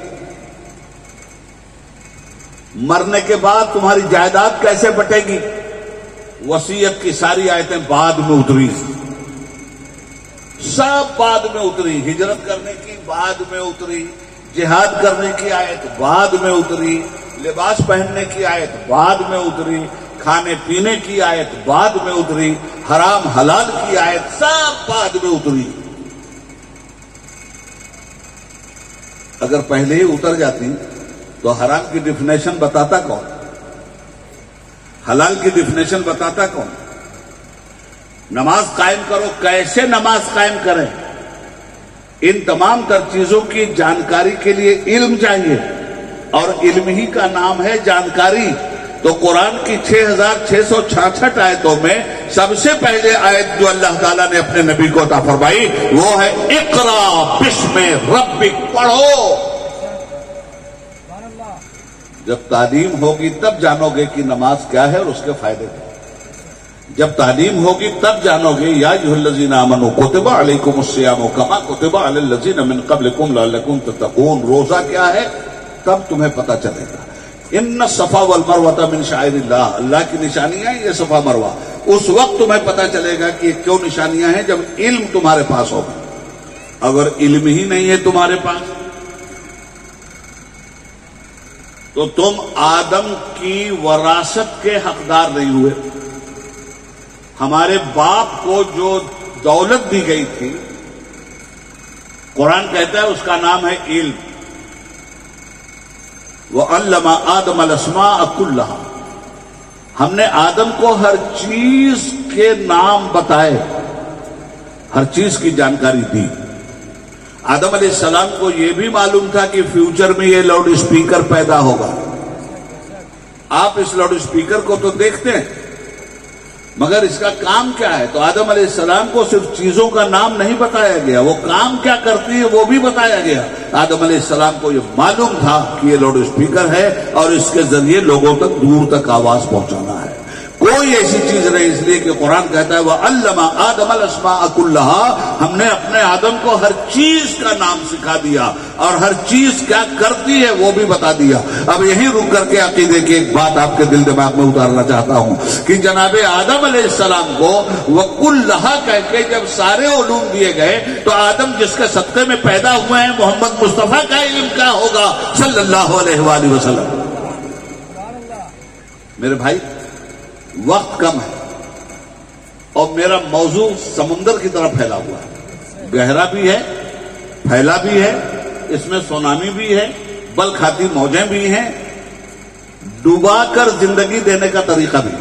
مرنے کے بعد تمہاری جائیداد کیسے بٹے گی، وصیت کی ساری آیتیں بعد میں اتری، سب بعد میں اتری. ہجرت کرنے کی بعد میں اتری، جہاد کرنے کی آیت بعد میں اتری، لباس پہننے کی آیت بعد میں اتری، کھانے پینے کی آیت بعد میں اتری، حرام حلال کی آیت سب بعد میں اتری. اگر پہلے ہی اتر جاتی تو حرام کی ڈیفینیشن بتاتا کون، حلال کی ڈیفینیشن بتاتا کون. نماز قائم کرو، کیسے نماز قائم کریں، ان تمام تر چیزوں کی جانکاری کے لیے علم چاہیے، اور علم ہی کا نام ہے جانکاری. تو قرآن کی 6666 آیتوں میں سب سے پہلے آیت جو اللہ تعالیٰ نے اپنے نبی کو عطا فرمائی وہ ہے اقرا بسم ربک، پڑھو. جب تعلیم ہوگی تب جانو گے کہ نماز کیا ہے اور اس کے فائدے کیا. جب تعلیم ہوگی تب جانو گے یا ایھا الذین آمنوا کتب علیکم الصیام کما کتب علی الذین من قبلکم لعلکم تتقون. روزہ کیا ہے تب تمہیں پتہ چلے گا. ان الصفا والمروہ من شعائر اللہ، اللہ کی نشانیاں یہ صفا مروہ. اس وقت تمہیں پتہ چلے گا کہ کیوں نشانیاں ہیں جب علم تمہارے پاس ہوگا. اگر علم ہی نہیں ہے تمہارے پاس تو تم آدم کی وراثت کے حقدار نہیں ہوئے. ہمارے باپ کو جو دولت دی گئی تھی، قرآن کہتا ہے اس کا نام ہے علم. وَعَلَّمَ آدَمَ الْأَسْمَاءَ كُلَّهَا، ہم نے آدم کو ہر چیز کے نام بتائے، ہر چیز کی جانکاری دی. آدم علیہ السلام کو یہ بھی معلوم تھا کہ فیوچر میں یہ لاؤڈ اسپیکر پیدا ہوگا. آپ اس لاؤڈ اسپیکر کو تو دیکھتے ہیں مگر اس کا کام کیا ہے؟ تو آدم علیہ السلام کو صرف چیزوں کا نام نہیں بتایا گیا، وہ کام کیا کرتی ہے وہ بھی بتایا گیا. آدم علیہ السلام کو یہ معلوم تھا کہ یہ لاؤڈ اسپیکر ہے اور اس کے ذریعے لوگوں تک دور تک آواز پہنچانا ہے. کوئی ایسی چیز نہیں، اس لیے کہ قرآن کہتا ہے وَعَلَّمَ آدَمَ الْأَسْمَاءَ كُلَّهَا، ہم نے اپنے آدم کو ہر چیز کا نام سکھا دیا اور ہر چیز کیا کرتی ہے وہ بھی بتا دیا. اب یہیں رک کر کے عقیدے کی ایک بات آپ کے دل دماغ میں اتارنا چاہتا ہوں کہ جناب آدم علیہ السلام کو وَكُلَّهَا کہہ کے جب سارے علوم دیے گئے تو آدم جس کے صدقے میں پیدا ہوئے ہیں محمد مصطفیٰ کا علم کیا ہوگا صلی اللہ علیہ وآلہ وسلم. میرے بھائی وقت کم ہے اور میرا موضوع سمندر کی طرح پھیلا ہوا ہے، گہرا بھی ہے، پھیلا بھی ہے، اس میں سونامی بھی ہے، بل کھاتی موجیں بھی ہیں، ڈوبا کر زندگی دینے کا طریقہ بھی.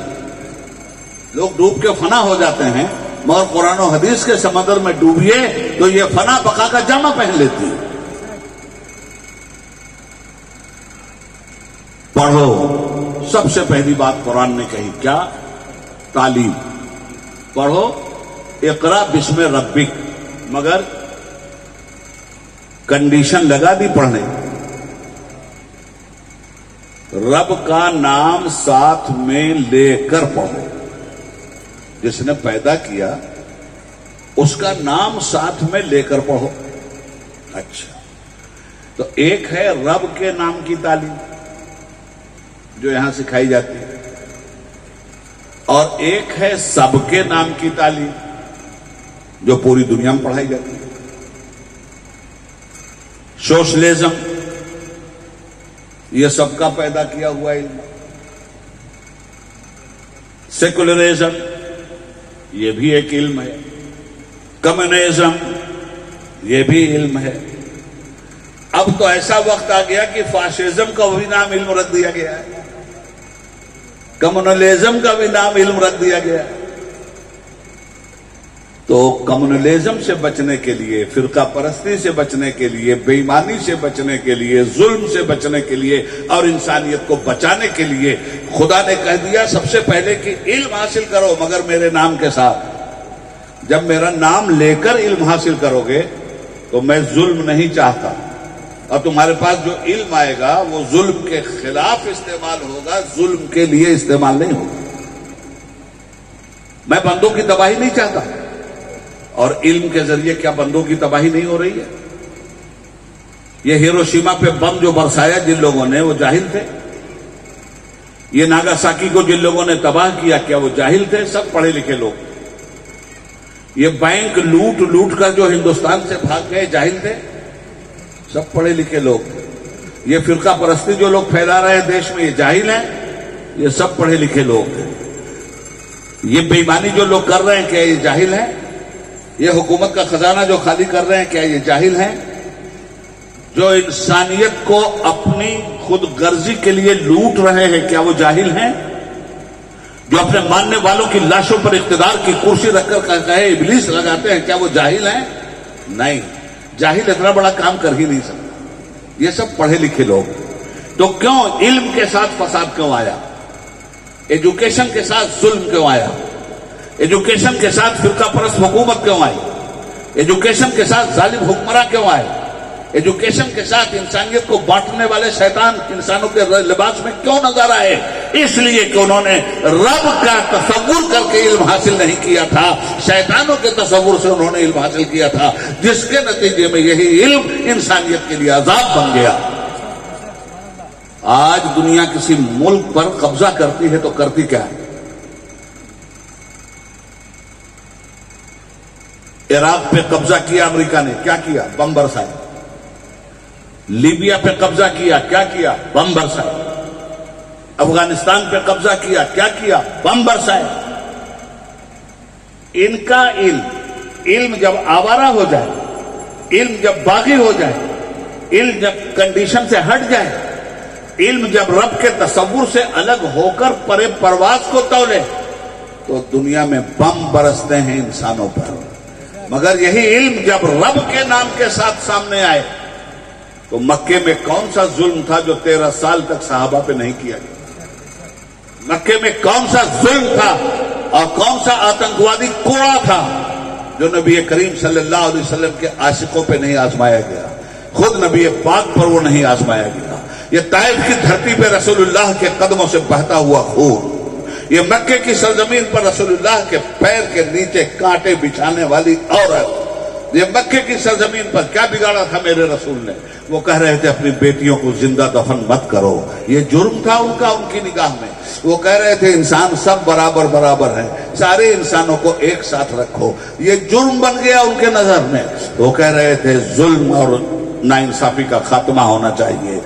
لوگ ڈوب کے فنا ہو جاتے ہیں مگر قرآن و حدیث کے سمندر میں ڈوبیے تو یہ فنا بقا کا جامہ پہن لیتی ہے. پڑھو. سب سے پہلی بات قرآن نے کہی کیا؟ تعلیم. پڑھو اقرا بسم ربک، مگر کنڈیشن لگا دی پڑھنے. رب کا نام ساتھ میں لے کر پڑھو. جس نے پیدا کیا اس کا نام ساتھ میں لے کر پڑھو. اچھا تو ایک ہے رب کے نام کی تعلیم جو یہاں سکھائی جاتی ہے، اور ایک ہے سب کے نام کی تعلیم جو پوری دنیا میں پڑھائی جاتی ہے۔ سوشلزم یہ سب کا پیدا کیا ہوا علم، سیکولرزم یہ بھی ایک علم ہے، کمیونزم یہ بھی علم ہے۔ اب تو ایسا وقت آ گیا کہ فاشزم کا بھی نام علم رکھ دیا گیا ہے، کمیونلزم کا بھی نام علم رکھ دیا گیا ہے۔ تو کمیونلزم سے بچنے کے لیے، فرقہ پرستی سے بچنے کے لیے، بے ایمانی سے بچنے کے لیے، ظلم سے بچنے کے لیے اور انسانیت کو بچانے کے لیے خدا نے کہہ دیا سب سے پہلے کہ علم حاصل کرو مگر میرے نام کے ساتھ۔ جب میرا نام لے کر علم حاصل کرو گے تو میں ظلم نہیں چاہتا، اور تمہارے پاس جو علم آئے گا وہ ظلم کے خلاف استعمال ہوگا، ظلم کے لیے استعمال نہیں ہوگا۔ میں بندوں کی تباہی نہیں چاہتا، اور علم کے ذریعے کیا بندوں کی تباہی نہیں ہو رہی ہے؟ یہ ہیروشیما پہ بم جو برسایا جن لوگوں نے وہ جاہل تھے؟ یہ ناگاساکی کو جن لوگوں نے تباہ کیا کیا وہ جاہل تھے؟ سب پڑھے لکھے لوگ۔ یہ بینک لوٹ کر جو ہندوستان سے بھاگ گئے جاہل تھے؟ سب پڑھے لکھے لوگ۔ یہ فرقہ پرستی جو لوگ پھیلا رہے ہیں دیش میں یہ جاہل ہیں؟ یہ سب پڑھے لکھے لوگ ہیں۔ یہ بے ایمانی جو لوگ کر رہے ہیں کیا یہ جاہل ہیں؟ یہ حکومت کا خزانہ جو خالی کر رہے ہیں کیا یہ جاہل ہیں؟ جو انسانیت کو اپنی خود غرضی کے لیے لوٹ رہے ہیں کیا وہ جاہل ہیں؟ جو اپنے ماننے والوں کی لاشوں پر اقتدار کی کرسی رکھ کر کہے ابلیس لگاتے ہیں کیا وہ جاہل ہیں؟ نہیں، جاہل اتنا بڑا کام کر ہی نہیں سکتا۔ یہ سب پڑھے لکھے لوگ۔ تو کیوں علم کے ساتھ فساد کیوں آیا؟ ایجوکیشن کے ساتھ ظلم کیوں آیا؟ ایجوکیشن کے ساتھ فرقہ پرست حکومت کیوں آئی؟ ایجوکیشن کے ساتھ ظالم حکمراں کیوں آئے؟ ایجوکیشن کے ساتھ انسانیت کو بانٹنے والے شیطان انسانوں کے لباس میں کیوں نظر آئے؟ اس لیے کہ انہوں نے رب کا تصور کر کے علم حاصل نہیں کیا تھا، شیطانوں کے تصور سے انہوں نے علم حاصل کیا تھا، جس کے نتیجے میں یہی علم انسانیت کے لیے عذاب بن گیا۔ آج دنیا کسی ملک پر قبضہ کرتی ہے تو کرتی کیا ہے؟ عراق پہ قبضہ کیا امریکہ نے، کیا کیا؟ بم برسائے۔ لیبیا پہ قبضہ کیا، کیا کیا؟ بم برسائے۔ افغانستان پہ قبضہ کیا، کیا کیا؟ بم برسائے۔ ان کا علم جب آوارہ ہو جائے، علم جب باغی ہو جائے، علم جب کنڈیشن سے ہٹ جائے، علم جب رب کے تصور سے الگ ہو کر پرواز کو تولے تو دنیا میں بم برستے ہیں انسانوں پر۔ مگر یہی علم جب رب کے نام کے ساتھ سامنے آئے تو مکے میں کون سا ظلم تھا جو 13 سال تک صحابہ پہ نہیں کیا گیا؟ مکے میں کون سا ظلم تھا اور کون سا آتنکوادی کوڑا تھا جو نبی کریم صلی اللہ علیہ وسلم کے عاشقوں پہ نہیں آزمایا گیا؟ خود نبی پاک پر وہ نہیں آزمایا گیا۔ یہ طائف کی دھرتی پہ رسول اللہ کے قدموں سے بہتا ہوا خون، یہ مکے کی سرزمین پر رسول اللہ کے پیر کے نیچے کانٹے بچھانے والی عورت، یہ مکے کی سرزمین پر کیا بگاڑا تھا میرے رسول نے؟ وہ کہہ رہے تھے اپنی بیٹیوں کو زندہ دفن مت کرو، یہ جرم تھا ان کا، ان کی نگاہ میں۔ وہ کہہ رہے تھے انسان سب برابر ہیں، سارے انسانوں کو ایک ساتھ رکھو، یہ جرم بن گیا ان کے نظر میں۔ وہ کہہ رہے تھے ظلم اور ناانصافی کا خاتمہ ہونا چاہیے،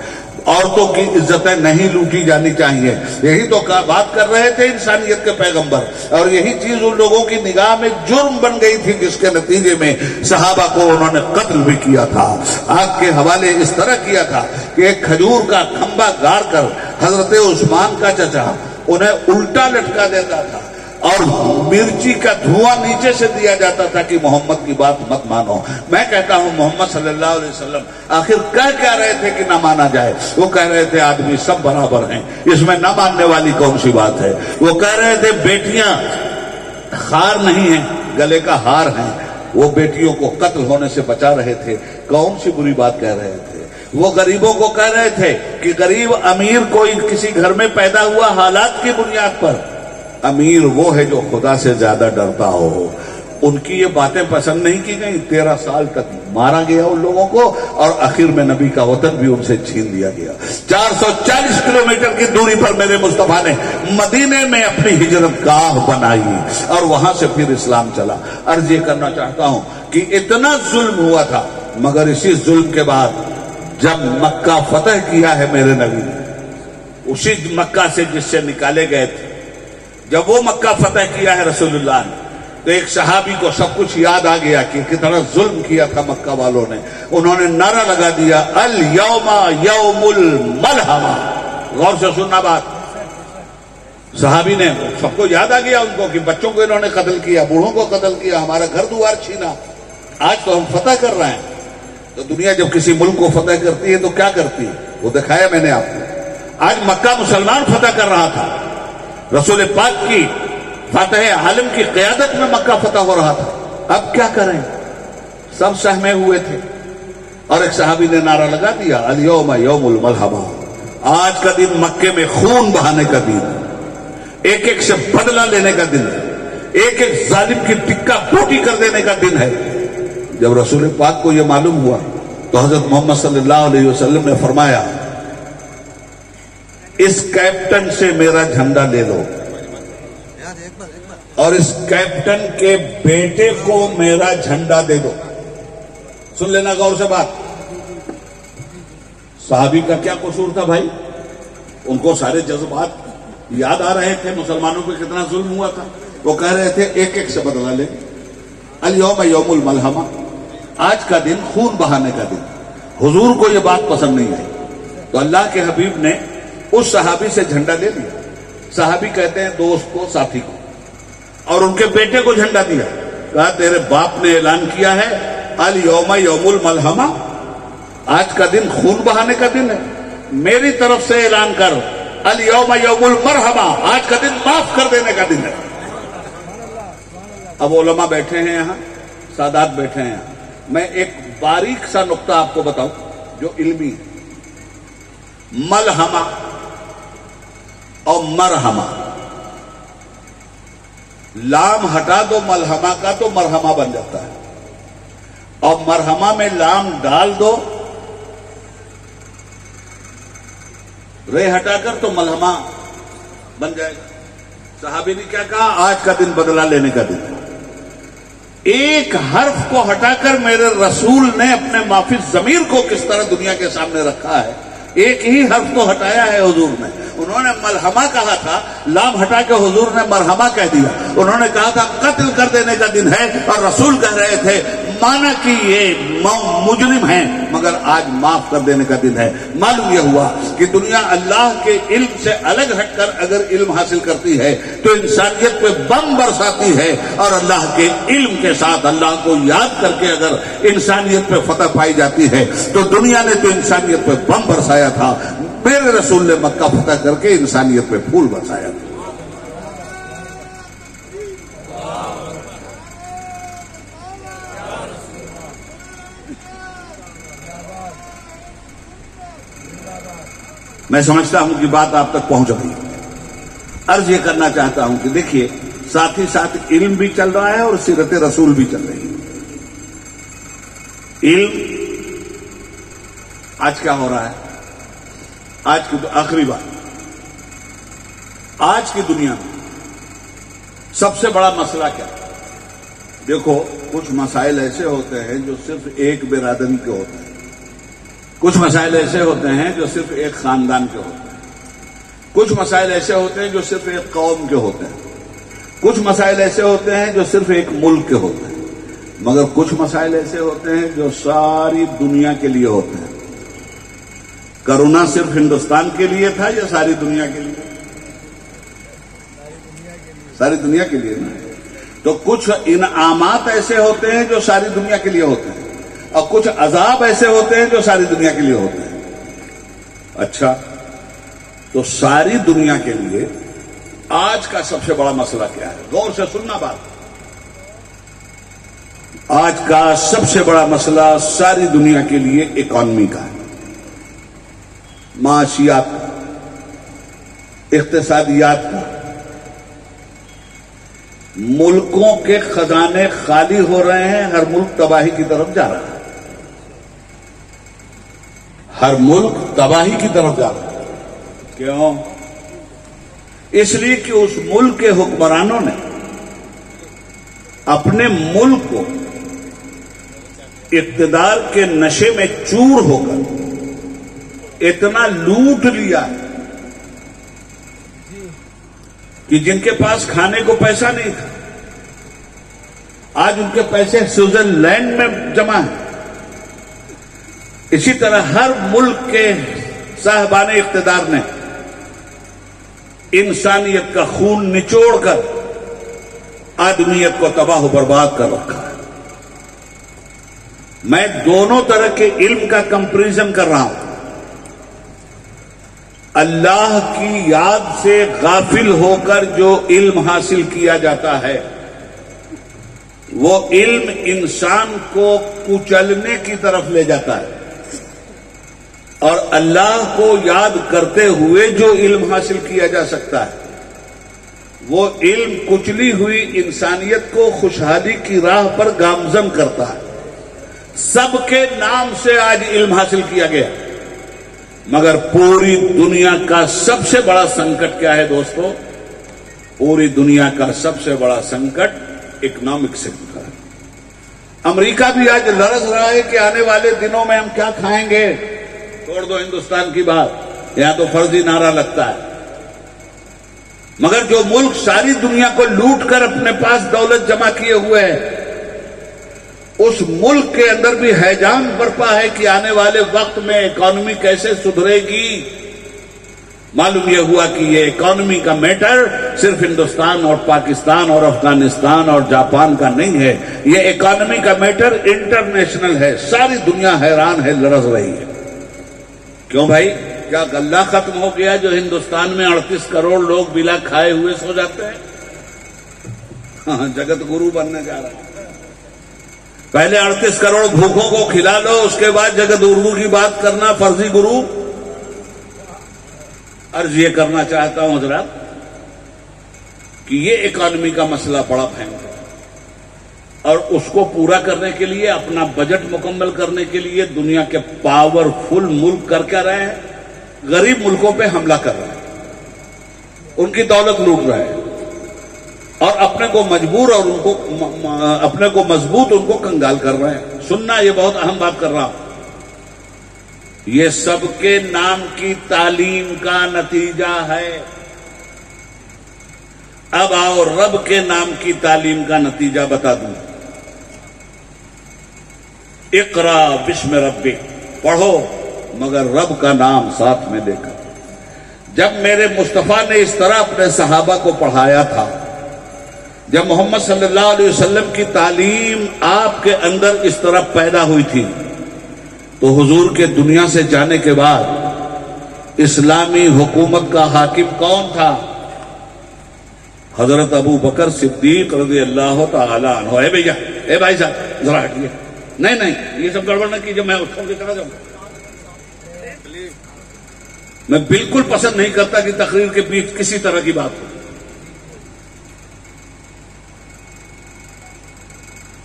عورتوں کی عزتیں نہیں لوٹی جانی چاہیے، یہی تو بات کر رہے تھے انسانیت کے پیغمبر، اور یہی چیز ان لوگوں کی نگاہ میں جرم بن گئی تھی، جس کے نتیجے میں صحابہ کو انہوں نے قتل بھی کیا تھا، آگ کے حوالے اس طرح کیا تھا کہ ایک کھجور کا کھمبا گاڑ کر حضرت عثمان کا چچا انہیں الٹا لٹکا دیتا تھا، اور مرچی کا دھواں نیچے سے دیا جاتا تھا کہ محمد کی بات مت مانو۔ میں کہتا ہوں محمد صلی اللہ علیہ وسلم آخر کہہ کیا رہے تھے کہ نہ مانا جائے؟ وہ کہہ رہے تھے آدمی سب برابر ہیں، اس میں نہ ماننے والی کون سی بات ہے؟ وہ کہہ رہے تھے بیٹیاں خار نہیں ہیں، گلے کا ہار ہیں، وہ بیٹیوں کو قتل ہونے سے بچا رہے تھے، کون سی بری بات کہہ رہے تھے؟ وہ غریبوں کو کہہ رہے تھے کہ غریب امیر کوئی کسی گھر میں پیدا ہوا حالات کی بنیاد پر، امیر وہ ہے جو خدا سے زیادہ ڈرتا ہو، ان کی یہ باتیں پسند نہیں کی گئی. 13 سال تک مارا گیا ان لوگوں کو اور آخر میں نبی کا وطن بھی ان سے چھین لیا گیا. 440 کلومیٹر کی دوری پر میرے مصطفیٰ نے مدینے میں اپنی ہجرت گاہ بنائی اور وہاں سے پھر اسلام چلا. عرض یہ کرنا چاہتا ہوں کہ اتنا ظلم ہوا تھا، مگر اسی ظلم کے بعد جب مکہ فتح کیا ہے میرے نبی نے، اسی مکہ سے جس سے نکالے گئے تھے، جب وہ مکہ فتح کیا ہے رسول اللہ نے، تو ایک صحابی کو سب کچھ یاد آ گیا کہ کتنا ظلم کیا تھا مکہ والوں نے. انہوں نے نعرہ لگا دیا الیوم یوم الملحمہ. غور سے سننا بات، صحابی نے، سب کو یاد آ گیا ان کو کہ بچوں کو انہوں نے قتل کیا، بوڑھوں کو قتل کیا، ہمارا گھر دوار چھینا. آج تو ہم فتح کر رہے ہیں. تو دنیا جب کسی ملک کو فتح کرتی ہے تو کیا کرتی ہے، وہ دکھایا میں نے آپ کو. آج مکہ مسلمان فتح کر رہا تھا، رسول پاک کی فاتح عالم کی قیادت میں مکہ فتح ہو رہا تھا. اب کیا کریں، سب سہمے ہوئے تھے. اور ایک صحابی نے نعرہ لگا دیا الیوم یوم الملحمہ. آج کا دن مکے میں خون بہانے کا دن ہے، ایک ایک سے بدلہ لینے کا دن ہے، ایک ایک ظالم کی ٹکا پوٹی کر دینے کا دن ہے. جب رسول پاک کو یہ معلوم ہوا تو حضرت محمد صلی اللہ علیہ وسلم نے فرمایا اس کیپٹن سے میرا جھنڈا لے لو اور اس کیپٹن کے بیٹے کو میرا جھنڈا دے دو. سن لینا غور سے بات. صحابی کا کیا قصور تھا بھائی؟ ان کو سارے جذبات یاد آ رہے تھے، مسلمانوں پہ کتنا ظلم ہوا تھا. وہ کہہ رہے تھے ایک ایک سے بدلہ لے. الیوم یوم الملحمہ، آج کا دن خون بہانے کا دن. حضور کو یہ بات پسند نہیں آئی تو اللہ کے حبیب نے اس صحابی سے جھنڈا لے لیا. صحابی کہتے ہیں دوست کو، ساتھی کو، اور ان کے بیٹے کو جھنڈا دیا. کہا تیرے باپ نے اعلان کیا ہے الیوم یوم الملحمہ، آج کا دن خون بہانے کا دن ہے. میری طرف سے اعلان کر الیوم یوم المرحمہ، آج کا دن معاف کر دینے کا دن ہے. اب علماء بیٹھے ہیں یہاں، سادات بیٹھے ہیں یہاں. میں ایک باریک سا نقطہ آپ کو بتاؤں جو علمی ہے. ملحمہ اور مرحمہ، لام ہٹا دو ملحمہ کا تو مرحمہ بن جاتا ہے، اور مرحمہ میں لام ڈال دو، رے ہٹا کر تو ملحمہ بن جائے گا. صحابی نے کیا کہا؟ آج کا دن بدلہ لینے کا دن. ایک حرف کو ہٹا کر میرے رسول نے اپنے معافی ضمیر کو کس طرح دنیا کے سامنے رکھا ہے. ایک ہی حرف کو ہٹایا ہے حضور نے. انہوں نے ملحمہ کہا تھا، لام ہٹا کے حضور نے مرحمہ کہہ دیا. انہوں نے کہا تھا قتل کر دینے کا دن ہے، اور رسول کہہ رہے تھے مانا کہ یہ مجرم ہیں مگر آج معاف کر دینے کا دن ہے. معلوم یہ ہوا کہ دنیا اللہ کے علم سے الگ ہٹ کر اگر علم حاصل کرتی ہے تو انسانیت پہ بم برساتی ہے، اور اللہ کے علم کے ساتھ اللہ کو یاد کر کے اگر انسانیت پہ فتح پائی جاتی ہے تو دنیا نے تو انسانیت پہ بم برسایا تھا، میرے رسول نے مکہ فتح کر کے انسانیت پہ پھول برسایا تھا. میں سمجھتا ہوں کہ بات آپ تک پہنچ گئی. عرض یہ کرنا چاہتا ہوں کہ دیکھیے ساتھ ہی ساتھ علم بھی چل رہا ہے اور سیرت رسول بھی چل رہی ہے. علم آج کیا ہو رہا ہے؟ آج کی آخری بات، آج کی دنیا میں سب سے بڑا مسئلہ کیا؟ دیکھو کچھ مسائل ایسے ہوتے ہیں جو صرف ایک برادری کے ہوتے ہیں، کچھ مسائل ایسے ہوتے ہیں جو صرف ایک خاندان کے ہوتے ہیں، کچھ مسائل ایسے ہوتے ہیں جو صرف ایک قوم کے ہوتے ہیں، کچھ مسائل ایسے ہوتے ہیں جو صرف ایک ملک کے ہوتے ہیں، مگر کچھ مسائل ایسے ہوتے ہیں جو ساری دنیا کے لیے ہوتے ہیں. کرونا صرف ہندوستان کے لیے تھا یا ساری دنیا کے لیے؟ ساری دنیا کے لیے نا. تو کچھ انعامات ایسے ہوتے ہیں جو ساری دنیا کے لیے ہوتے ہیں، اور کچھ عذاب ایسے ہوتے ہیں جو ساری دنیا کے لیے ہوتے ہیں. اچھا، تو ساری دنیا کے لیے آج کا سب سے بڑا مسئلہ کیا ہے؟ غور سے سننا بات. آج کا سب سے بڑا مسئلہ ساری دنیا کے لیے اکانومی کا ہے، معاشیات کا، اقتصادیات کا. ملکوں کے خزانے خالی ہو رہے ہیں، ہر ملک تباہی کی طرف جا رہا ہے، ہر ملک تباہی کی طرف جا رہا ہے۔ کیوں؟ اس لیے کہ اس ملک کے حکمرانوں نے اپنے ملک کو اقتدار کے نشے میں چور ہو کر اتنا لوٹ لیا کہ جن کے پاس کھانے کو پیسہ نہیں تھا، آج ان کے پیسے سوئٹزرلینڈ میں جمع ہیں۔ اسی طرح ہر ملک کے صاحبان اقتدار نے انسانیت کا خون نچوڑ کر آدمیت کو تباہ و برباد کر رکھا ہے۔ میں دونوں طرح کے علم کا کمپیریزن کر رہا ہوں۔ اللہ کی یاد سے غافل ہو کر جو علم حاصل کیا جاتا ہے، وہ علم انسان کو کچلنے کی طرف لے جاتا ہے، اور اللہ کو یاد کرتے ہوئے جو علم حاصل کیا جا سکتا ہے، وہ علم کچلی ہوئی انسانیت کو خوشحالی کی راہ پر گامزن کرتا ہے۔ سب کے نام سے آج علم حاصل کیا گیا، مگر پوری دنیا کا سب سے بڑا سنکٹ کیا ہے دوستو؟ پوری دنیا کا سب سے بڑا سنکٹ اکنامک سیکٹر ہے۔ امریکہ بھی آج لرز رہا ہے کہ آنے والے دنوں میں ہم کیا کھائیں گے۔ چھوڑ دو ہندوستان کی بات، یہاں تو فرضی نعرہ لگتا ہے، مگر جو ملک ساری دنیا کو لوٹ کر اپنے پاس دولت جمع کیے ہوئے ہے، اس ملک کے اندر بھی ہیجان برپا ہے کہ آنے والے وقت میں اکانومی کیسے سدھرے گی۔ معلوم یہ ہوا کہ یہ اکانومی کا میٹر صرف ہندوستان اور پاکستان اور افغانستان اور جاپان کا نہیں ہے، یہ اکانومی کا میٹر انٹرنیشنل ہے، ساری دنیا حیران ہے، لرز رہی ہے۔ کیوں بھائی؟ کیا غلہ ختم ہو گیا جو ہندوستان میں 38 کروڑ لوگ بلا کھائے ہوئے سو جاتے ہیں؟ جگت گرو بننے جا رہا ہے۔ پہلے 38 کروڑ بھوکوں کو کھلا لو، اس کے بعد جگت اردو کی بات کرنا فرضی گرو۔ عرض یہ کرنا چاہتا ہوں حضرات کہ یہ اکانومی کا مسئلہ بڑا بھینکر ہے، اور اس کو پورا کرنے کے لیے، اپنا بجٹ مکمل کرنے کے لیے دنیا کے پاورفل ملک کر کے رہے ہیں، غریب ملکوں پہ حملہ کر رہے ہیں، ان کی دولت لوٹ رہے ہیں، اور اپنے کو مجبور اور ان کو اپنے کو مضبوط ان کو کنگال کر رہے ہیں۔ سننا، یہ بہت اہم بات کر رہا ہوں، یہ سب کے نام کی تعلیم کا نتیجہ ہے۔ اب آؤ رب کے نام کی تعلیم کا نتیجہ بتا دوں۔ اقرا بسم ربک، پڑھو مگر رب کا نام ساتھ میں لے کر۔ جب میرے مصطفیٰ نے اس طرح اپنے صحابہ کو پڑھایا تھا، جب محمد صلی اللہ علیہ وسلم کی تعلیم آپ کے اندر اس طرح پیدا ہوئی تھی، تو حضور کے دنیا سے جانے کے بعد اسلامی حکومت کا حاکم کون تھا؟ حضرت ابو بکر صدیق رضی اللہ تعالی عنہ۔ اے بھیا، اے بھائی صاحب ذرا ہٹیے، نہیں یہ سب گڑبڑ نہ کیجیے، میں اٹھوں کے چلا جاؤں گا۔ میں بالکل پسند نہیں کرتا کہ تقریر کے بیچ کسی طرح کی بات ہو۔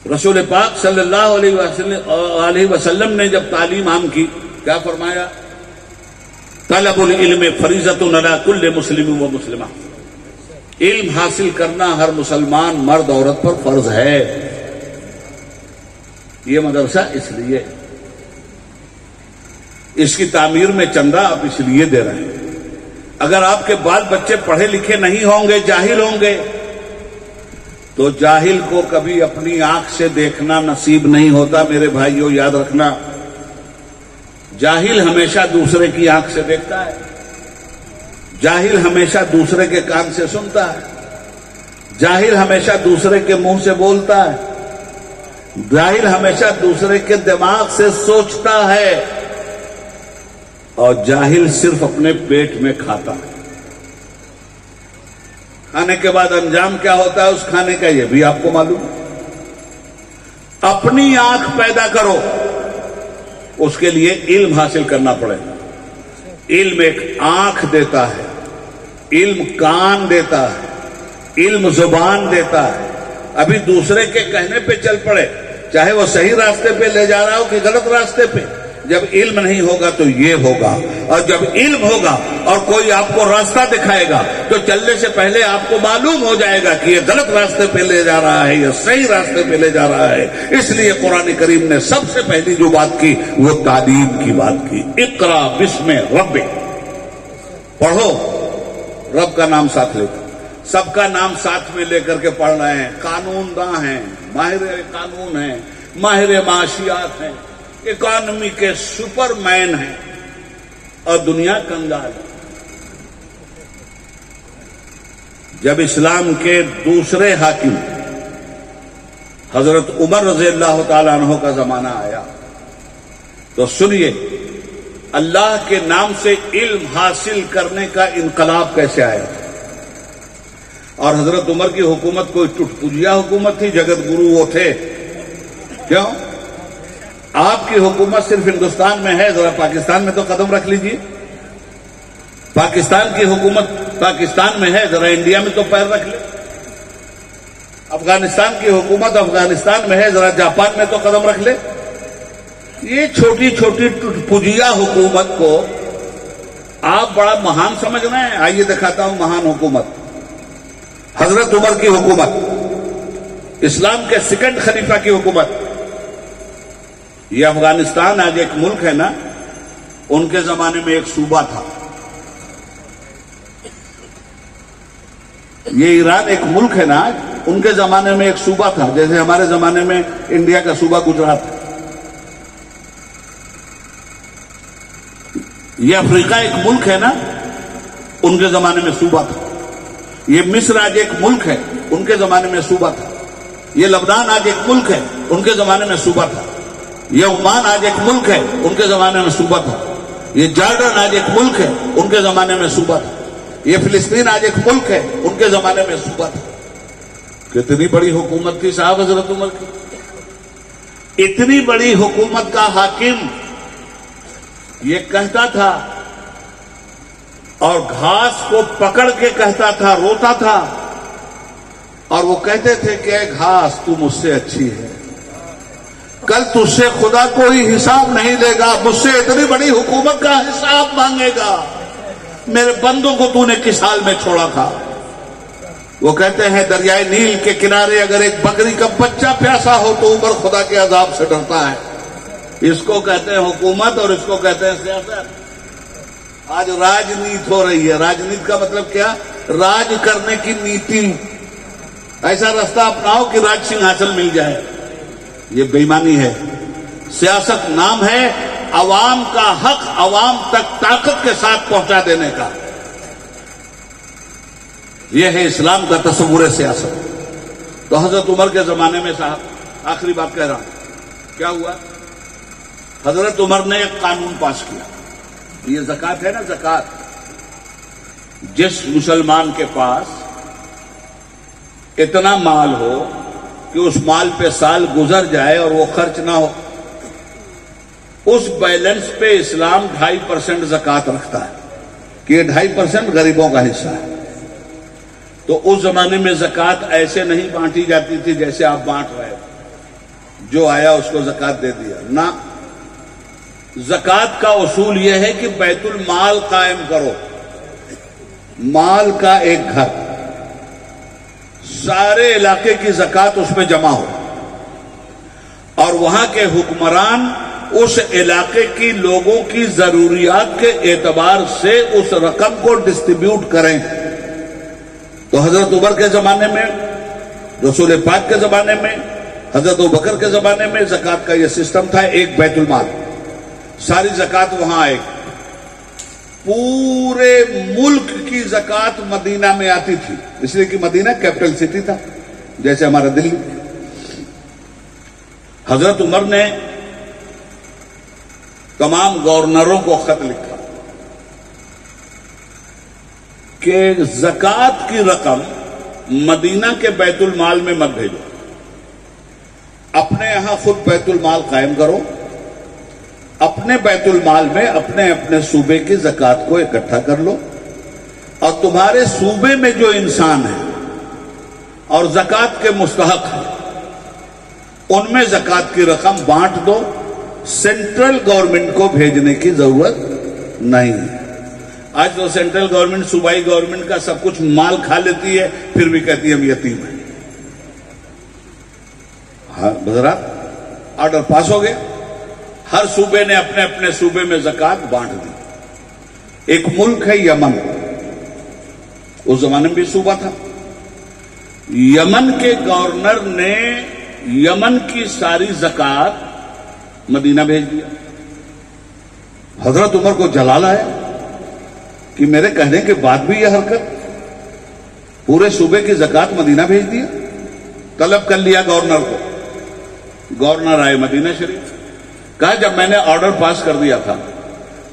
رسول پاک صلی اللہ علیہ وسلم نے جب تعلیم عام کی، کیا فرمایا؟ طلب العلم فریضۃ علی کل مسلم و مسلمہ، علم حاصل کرنا ہر مسلمان مرد عورت پر فرض ہے۔ یہ مدرسہ اس لیے، اس کی تعمیر میں چندہ آپ اس لیے دے رہے ہیں۔ اگر آپ کے بال بچے پڑھے لکھے نہیں ہوں گے، جاہل ہوں گے، تو جاہل کو کبھی اپنی آنکھ سے دیکھنا نصیب نہیں ہوتا۔ میرے بھائیوں یاد رکھنا، جاہل ہمیشہ دوسرے کی آنکھ سے دیکھتا ہے، جاہل ہمیشہ دوسرے کے کان سے سنتا ہے، جاہل ہمیشہ دوسرے کے منہ سے بولتا ہے، جاہل ہمیشہ دوسرے کے دماغ سے سوچتا ہے، اور جاہل صرف اپنے پیٹ میں کھاتا ہے۔ کھانے کے بعد انجام کیا ہوتا ہے اس کھانے کا، یہ بھی آپ کو معلوم ہے۔ اپنی آنکھ پیدا کرو، اس کے لیے علم حاصل کرنا پڑے گا۔ علم ایک آنکھ دیتا ہے، علم کان دیتا ہے، علم زبان دیتا ہے. ابھی دوسرے کے کہنے پہ چل پڑے، چاہے وہ صحیح راستے پہ لے جا رہا ہو کہ غلط راستے پہ. جب علم نہیں ہوگا تو یہ ہوگا، اور جب علم ہوگا اور کوئی آپ کو راستہ دکھائے گا تو چلنے سے پہلے آپ کو معلوم ہو جائے گا کہ یہ غلط راستے پہ لے جا رہا ہے یا صحیح راستے پہ لے جا رہا ہے. اس لیے قرآن کریم نے سب سے پہلی جو بات کی وہ تعلیم کی بات کی. اقرا بسم ربک، پڑھو، رب کا نام ساتھ لے کر، سب کا نام ساتھ میں لے کر کے پڑھ رہے ہیں. قانون داں ہیں، ماہر قانون ہیں، ماہر معاشیات ہیں، اکانومی کے سپر مین ہیں، اور دنیا کنگال ہے. جب اسلام کے دوسرے حاکم حضرت عمر رضی اللہ تعالیٰ عنہ کا زمانہ آیا تو سنیے اللہ کے نام سے علم حاصل کرنے کا انقلاب کیسے آیا. اور حضرت عمر کی حکومت کوئی ٹٹپجیا حکومت تھی، جگت گرو وہ تھے. کیوں؟ آپ کی حکومت صرف ہندوستان میں ہے، ذرا پاکستان میں تو قدم رکھ لیجیے. پاکستان کی حکومت پاکستان میں ہے، ذرا انڈیا میں تو پیر رکھ لے. افغانستان کی حکومت افغانستان میں ہے، ذرا جاپان میں تو قدم رکھ لے. یہ چھوٹی چھوٹی ٹٹپجیا حکومت کو آپ بڑا مہان سمجھ رہے ہیں. آئیے دکھاتا ہوں مہان حکومت. حضرت عمر کی حکومت، اسلام کے سیکنڈ خلیفہ کی حکومت. یہ افغانستان آج ایک ملک ہے نا، ان کے زمانے میں ایک صوبہ تھا. یہ ایران ایک ملک ہے نا، ان کے زمانے میں ایک صوبہ تھا، جیسے ہمارے زمانے میں انڈیا کا صوبہ گجرات ہے. یہ افریقہ ایک ملک ہے نا، ان کے زمانے میں صوبہ تھا. یہ مصر آج ایک ملک ہے، ان کے زمانے میں صوبہ تھا. یہ لبنان آج ایک ملک ہے، ان کے زمانے میں صوبہ تھا. یہ عمان آج ایک ملک ہے، ان کے زمانے میں صوبہ تھا. یہ جارڈن آج ایک ملک ہے، ان کے زمانے میں صوبہ تھا. یہ فلسطین آج ایک ملک ہے، ان کے زمانے میں صوبہ تھا. کتنی بڑی حکومت تھی صاحب حضرت عمر کی. اتنی بڑی حکومت کا حاکم یہ کہتا تھا اور گھاس کو پکڑ کے کہتا تھا، روتا تھا، اور وہ کہتے تھے کہ اے گھاس تو مجھ سے اچھی ہے، کل تجھ سے خدا کوئی حساب نہیں لے گا، مجھ سے اتنی بڑی حکومت کا حساب مانگے گا. میرے بندوں کو تو نے کس حال میں چھوڑا تھا. وہ کہتے ہیں دریائے نیل کے کنارے اگر ایک بکری کا بچہ پیاسا ہو تو عمر خدا کے عذاب سے ڈرتا ہے. اس کو کہتے ہیں حکومت اور اس کو کہتے ہیں سیاست. آج راجنیت ہو رہی ہے. راجنیت کا مطلب کیا؟ راج کرنے کی نیتی. ایسا راستہ اپناؤ کہ راج سنگھاسن مل جائے. یہ بے ایمانی ہے. سیاست نام ہے عوام کا حق عوام تک طاقت کے ساتھ پہنچا دینے کا. یہ ہے اسلام کا تصور سیاست. تو حضرت عمر کے زمانے میں صاحب آخری بات کہہ رہا ہوں، کیا ہوا؟ حضرت عمر نے ایک قانون پاس کیا. یہ زکوٰۃ ہے نا، زکوٰۃ. جس مسلمان کے پاس اتنا مال ہو کہ اس مال پہ سال گزر جائے اور وہ خرچ نہ ہو، اس بیلنس پہ اسلام 2.5% زکوٰۃ رکھتا ہے کہ یہ 2.5% غریبوں کا حصہ ہے. تو اس زمانے میں زکوٰۃ ایسے نہیں بانٹی جاتی تھی جیسے آپ بانٹ رہے ہو، جو آیا اس کو زکوٰۃ دے دیا. نہ، زکوٰۃ کا اصول یہ ہے کہ بیت المال قائم کرو، مال کا ایک گھر، سارے علاقے کی زکوٰۃ اس میں جمع ہو، اور وہاں کے حکمران اس علاقے کی لوگوں کی ضروریات کے اعتبار سے اس رقم کو ڈسٹریبیوٹ کریں. تو حضرت عمر کے زمانے میں، رسول پاک کے زمانے میں، حضرت ابوبکر کے زمانے میں زکوٰۃ کا یہ سسٹم تھا. ایک بیت المال، ساری زکوٰۃ وہاں آئے. پورے ملک کی زکوٰۃ مدینہ میں آتی تھی، اس لیے کہ مدینہ کیپٹل سٹی تھا جیسے ہمارا دلی. حضرت عمر نے تمام گورنروں کو خط لکھا کہ زکوٰۃ کی رقم مدینہ کے بیت المال میں مت بھیجو، اپنے یہاں خود بیت المال قائم کرو، اپنے بیت المال میں اپنے اپنے صوبے کی زکوٰۃ کو اکٹھا کر لو، اور تمہارے صوبے میں جو انسان ہیں اور زکوٰۃ کے مستحق ہیں ان میں زکوٰۃ کی رقم بانٹ دو، سینٹرل گورنمنٹ کو بھیجنے کی ضرورت نہیں ہے۔ آج تو سینٹرل گورنمنٹ صوبائی گورنمنٹ کا سب کچھ مال کھا لیتی ہے، پھر بھی کہتی ہے ہم یتیم ہیں۔ ہاں حضرات، آرڈر پاس ہو گیا، ہر صوبے نے اپنے اپنے صوبے میں زکوٰۃ بانٹ دی۔ ایک ملک ہے یمن، اس زمانے میں بھی صوبہ تھا، یمن کے گورنر نے یمن کی ساری زکوٰۃ مدینہ بھیج دیا۔ حضرت عمر کو جلال آیا کہ میرے کہنے کے بعد بھی یہ حرکت، پورے صوبے کی زکوٰۃ مدینہ بھیج دیا۔ طلب کر لیا گورنر کو، گورنر آئے مدینہ شریف، کہا جب میں نے آرڈر پاس کر دیا تھا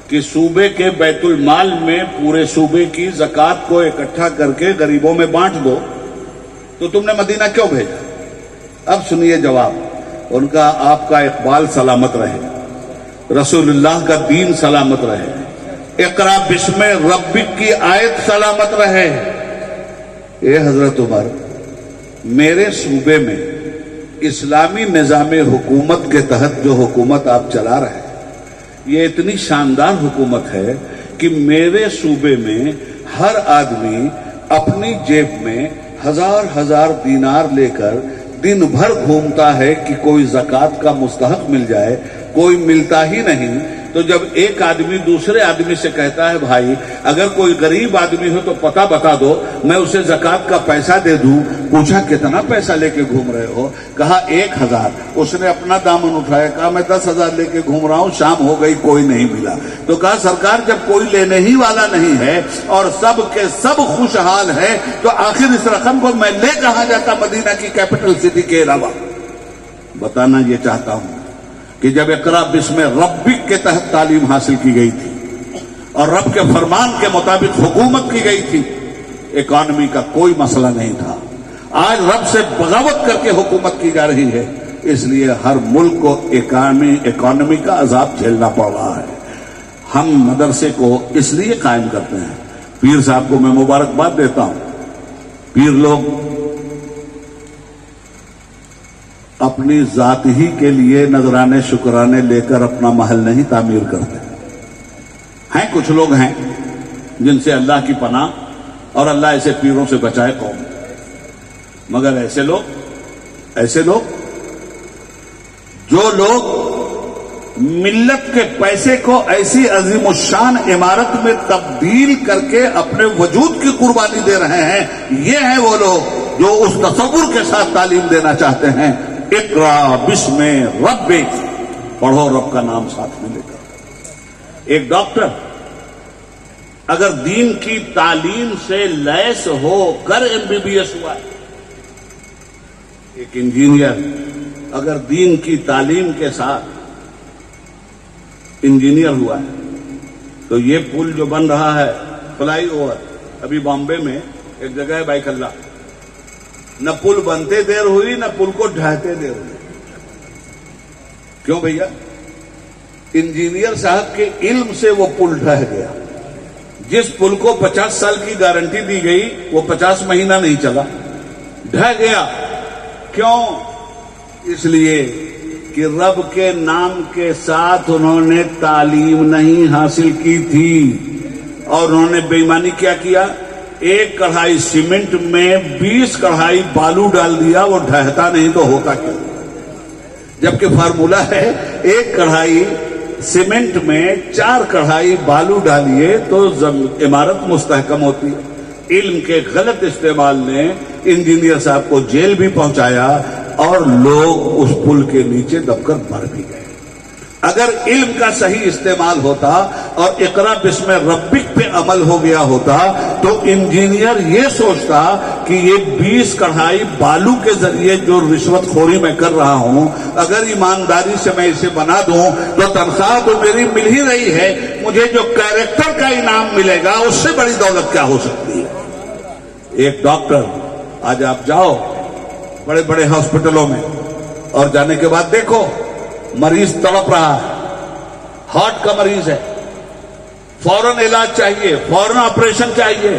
کہ صوبے کے بیت المال میں پورے صوبے کی زکوٰۃ کو اکٹھا کر کے غریبوں میں بانٹ دو، تو تم نے مدینہ کیوں بھیجا؟ اب سنیے جواب ان کا، آپ کا اقبال سلامت رہے، رسول اللہ کا دین سلامت رہے، اقرا بسم ربک کی آیت سلامت رہے۔ اے حضرت عمر، میرے صوبے میں اسلامی نظام حکومت کے تحت جو حکومت آپ چلا رہے ہیں، یہ اتنی شاندار حکومت ہے کہ میرے صوبے میں ہر آدمی اپنی جیب میں ہزار ہزار دینار لے کر دن بھر گھومتا ہے کہ کوئی زکوٰۃ کا مستحق مل جائے، کوئی ملتا ہی نہیں۔ تو جب ایک آدمی دوسرے آدمی سے کہتا ہے بھائی اگر کوئی غریب آدمی ہو تو پتہ بتا دو، میں اسے زکوٰۃ کا پیسہ دے دوں، پوچھا کتنا پیسہ لے کے گھوم رہے ہو؟ کہا 1000۔ اس نے اپنا دامن اٹھایا، کہا میں 10,000 لے کے گھوم رہا ہوں، شام ہو گئی کوئی نہیں ملا۔ تو کہا سرکار جب کوئی لینے ہی والا نہیں ہے اور سب کے سب خوشحال ہے تو آخر اس رقم کو میں لے کہاں جاتا مدینہ کی کیپٹل سٹی کے علاوہ؟ بتانا یہ چاہتا ہوں کہ جب اقرا بسم ربک کے تحت تعلیم حاصل کی گئی تھی اور رب کے فرمان کے مطابق حکومت کی گئی تھی، اکانومی کا کوئی مسئلہ نہیں تھا۔ آج رب سے بغاوت کر کے حکومت کی جا رہی ہے، اس لیے ہر ملک کو اکانومی کا عذاب جھیلنا پڑ رہا ہے۔ ہم مدرسے کو اس لیے قائم کرتے ہیں، پیر صاحب کو میں مبارکباد دیتا ہوں، پیر لوگ اپنی ذات ہی کے لیے نذرانے شکرانے لے کر اپنا محل نہیں تعمیر کرتے ہیں۔ کچھ لوگ ہیں جن سے اللہ کی پناہ اور اللہ ایسے پیروں سے بچائے قوم، مگر ایسے لوگ جو لوگ ملت کے پیسے کو ایسی عظیم الشان عمارت میں تبدیل کر کے اپنے وجود کی قربانی دے رہے ہیں، یہ ہیں وہ لوگ جو اس تصور کے ساتھ تعلیم دینا چاہتے ہیں اقرا بسم ربک، پڑھو رب کا نام ساتھ میں لے کر۔ ایک ڈاکٹر اگر دین کی تعلیم سے لیس ہو کر MBBS ہوا ہے، ایک انجینئر اگر دین کی تعلیم کے ساتھ انجینئر ہوا ہے، تو یہ پل جو بن رہا ہے فلائی اوور، ابھی بامبے میں ایک جگہ ہے بائک اللہ، نہ پل بنتے دیر ہوئی نہ پل کو ڈھاتے دیر ہوئی۔ کیوں بھیا؟ انجینئر صاحب کے علم سے وہ پل ڈھہ گیا۔ جس پل کو 50 سال کی گارنٹی دی گئی وہ 50 مہینہ نہیں چلا، ڈھہ گیا۔ کیوں؟ اس لیے کہ رب کے نام کے ساتھ انہوں نے تعلیم نہیں حاصل کی تھی، اور انہوں نے بے ایمانی کیا کیا؟ ایک کڑھائی سیمنٹ میں 20 کڑھائی بالو ڈال دیا، وہ ڈھہتا نہیں تو ہوتا کیا؟ جبکہ فارمولا ہے ایک کڑھائی سیمنٹ میں 4 کڑھائی بالو ڈالیے تو عمارت مستحکم ہوتی ہے۔ علم کے غلط استعمال نے انجینئر صاحب کو جیل بھی پہنچایا اور لوگ اس پل کے نیچے دب کر مر بھی گئے۔ اگر علم کا صحیح استعمال ہوتا اور اقرا بسم ربک پہ عمل ہو گیا ہوتا تو انجینئر یہ سوچتا کہ یہ 20 کڑھائی بالو کے ذریعے جو رشوت خوری میں کر رہا ہوں، اگر ایمانداری سے میں اسے بنا دوں تو تنخواہ تو میری مل ہی رہی ہے، مجھے جو کیریکٹر کا انعام ملے گا اس سے بڑی دولت کیا ہو سکتی ہے۔ ایک ڈاکٹر، آج آپ جاؤ بڑے بڑے ہاسپٹلوں میں اور جانے کے بعد دیکھو مریض تڑپ رہا ہے، ہارٹ کا مریض ہے، فوراً علاج چاہیے، فوراً آپریشن چاہیے،